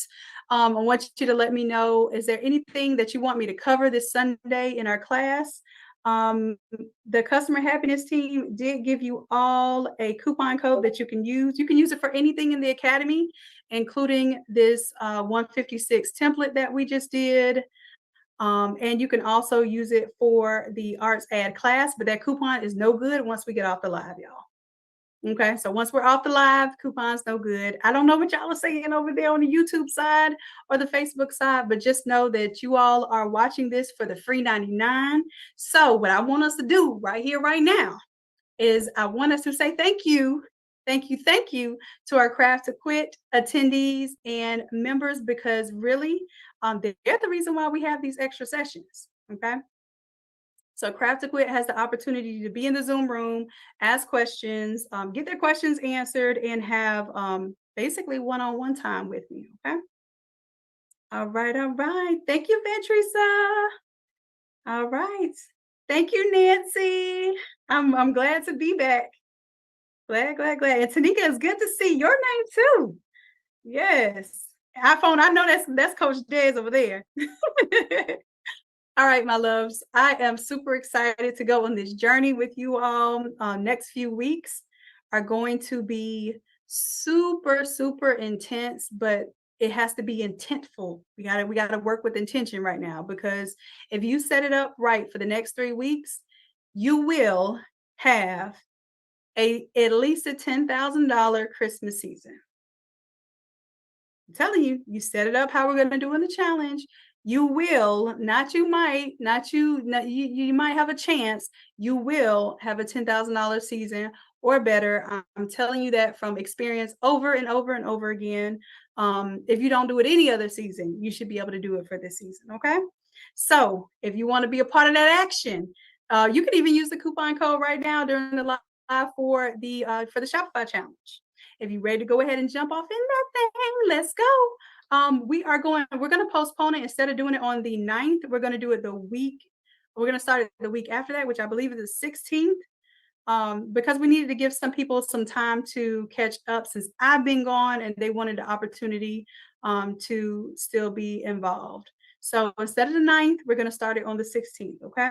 I want you to let me know, is there anything that you want me to cover this Sunday in our class? The customer happiness team did give you all a coupon code that you can use. You can use it for anything in the academy, including this 156 template that we just did. And you can also use it for the arts ad class, but that coupon is no good once we get off the live, y'all. Okay, so once we're off the live, coupon's no good. I don't know what y'all are saying over there on the YouTube side or the Facebook side, but just know that you all are watching this for the free 99. So what I want us to do right here, right now, is I want us to say thank you, thank you to our Craft to Quit attendees and members, because really, they're the reason why we have these extra sessions. Okay. So Craft to Quit has the opportunity to be in the Zoom room, ask questions, get their questions answered, and have basically one-on-one time with me. Okay. All right. All right. Thank you, Ventrisa. All right. Thank you, Nancy. I'm glad to be back. Glad. And Tanika, it's good to see your name too. Yes. iPhone, I know that's Coach Jay's over there. All right, my loves. I am super excited to go on this journey with you all. Next few weeks are going to be super, super intense, but it has to be intentful. We gotta work with intention right now, because if you set it up right for the next 3 weeks, you will have at least a $10,000 Christmas season. I'm telling you, you set it up how we're going to do in the challenge. You will, not you might, not you, not, you might have a chance. You will have a $10,000 season or better. I'm telling you that from experience over and over and over again. If you don't do it any other season, you should be able to do it for this season. Okay. So if you want to be a part of that action, You can even use the coupon code right now during the live for the Shopify challenge. If you're ready to go ahead and jump off in that thing, let's go. We're gonna postpone it. Instead of doing it on the 9th, we're gonna do it the week. We're gonna start it the week after that, which I believe is the 16th. Because we needed to give some people some time to catch up since I've been gone, and they wanted the opportunity to still be involved. So instead of the 9th, we're going to start it on the 16th, okay?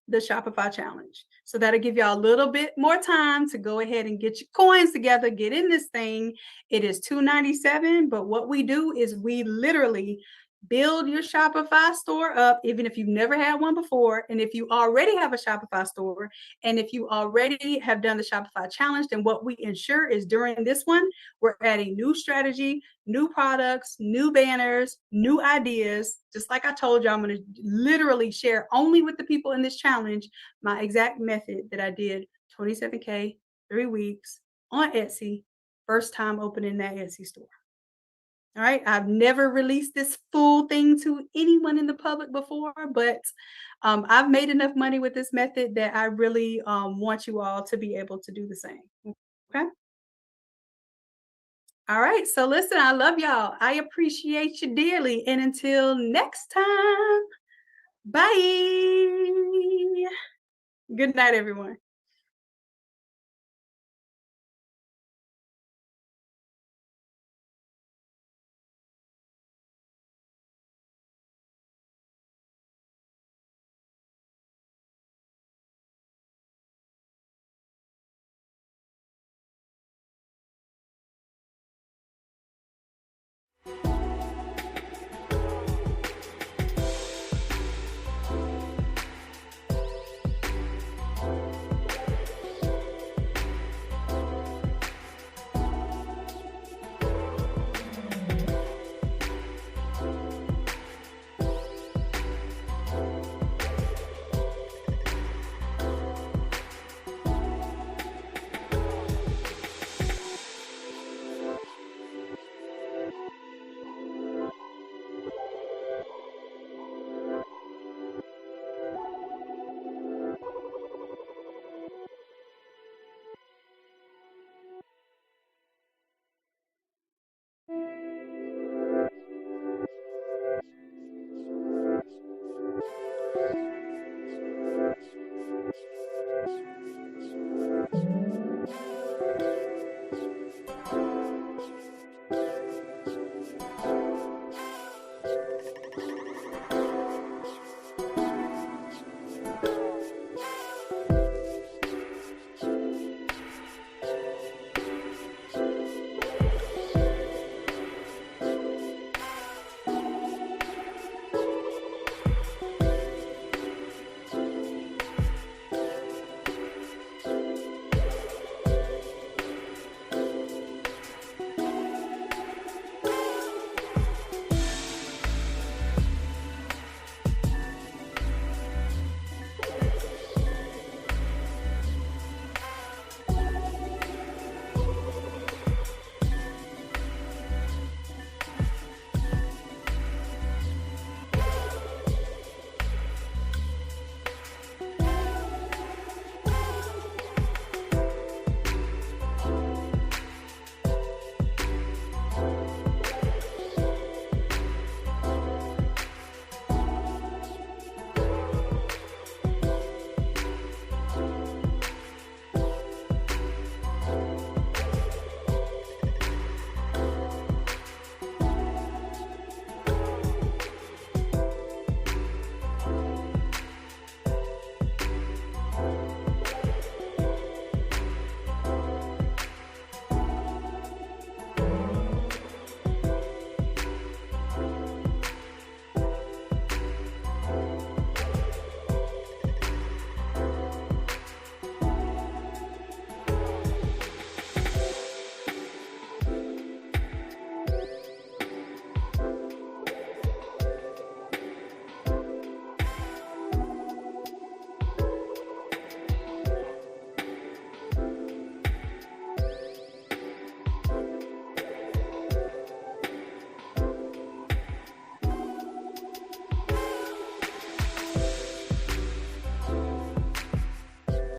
The Shopify challenge. So that'll give y'all a little bit more time to go ahead and get your coins together, get in this thing. It is $297, but what we do is we literally build your Shopify store up, even if you've never had one before. And if you already have a Shopify store, and if you already have done the Shopify challenge, then what we ensure is during this one, we're adding new strategy, new products, new banners, new ideas. Just like I told you, I'm going to literally share only with the people in this challenge my exact method that I did 27K, 3 weeks on Etsy, first time opening that Etsy store. All right. I've never released this full thing to anyone in the public before, but I've made enough money with this method that I really want you all to be able to do the same. Okay. All right. So listen, I love y'all. I appreciate you dearly. And until next time, bye. Good night, everyone.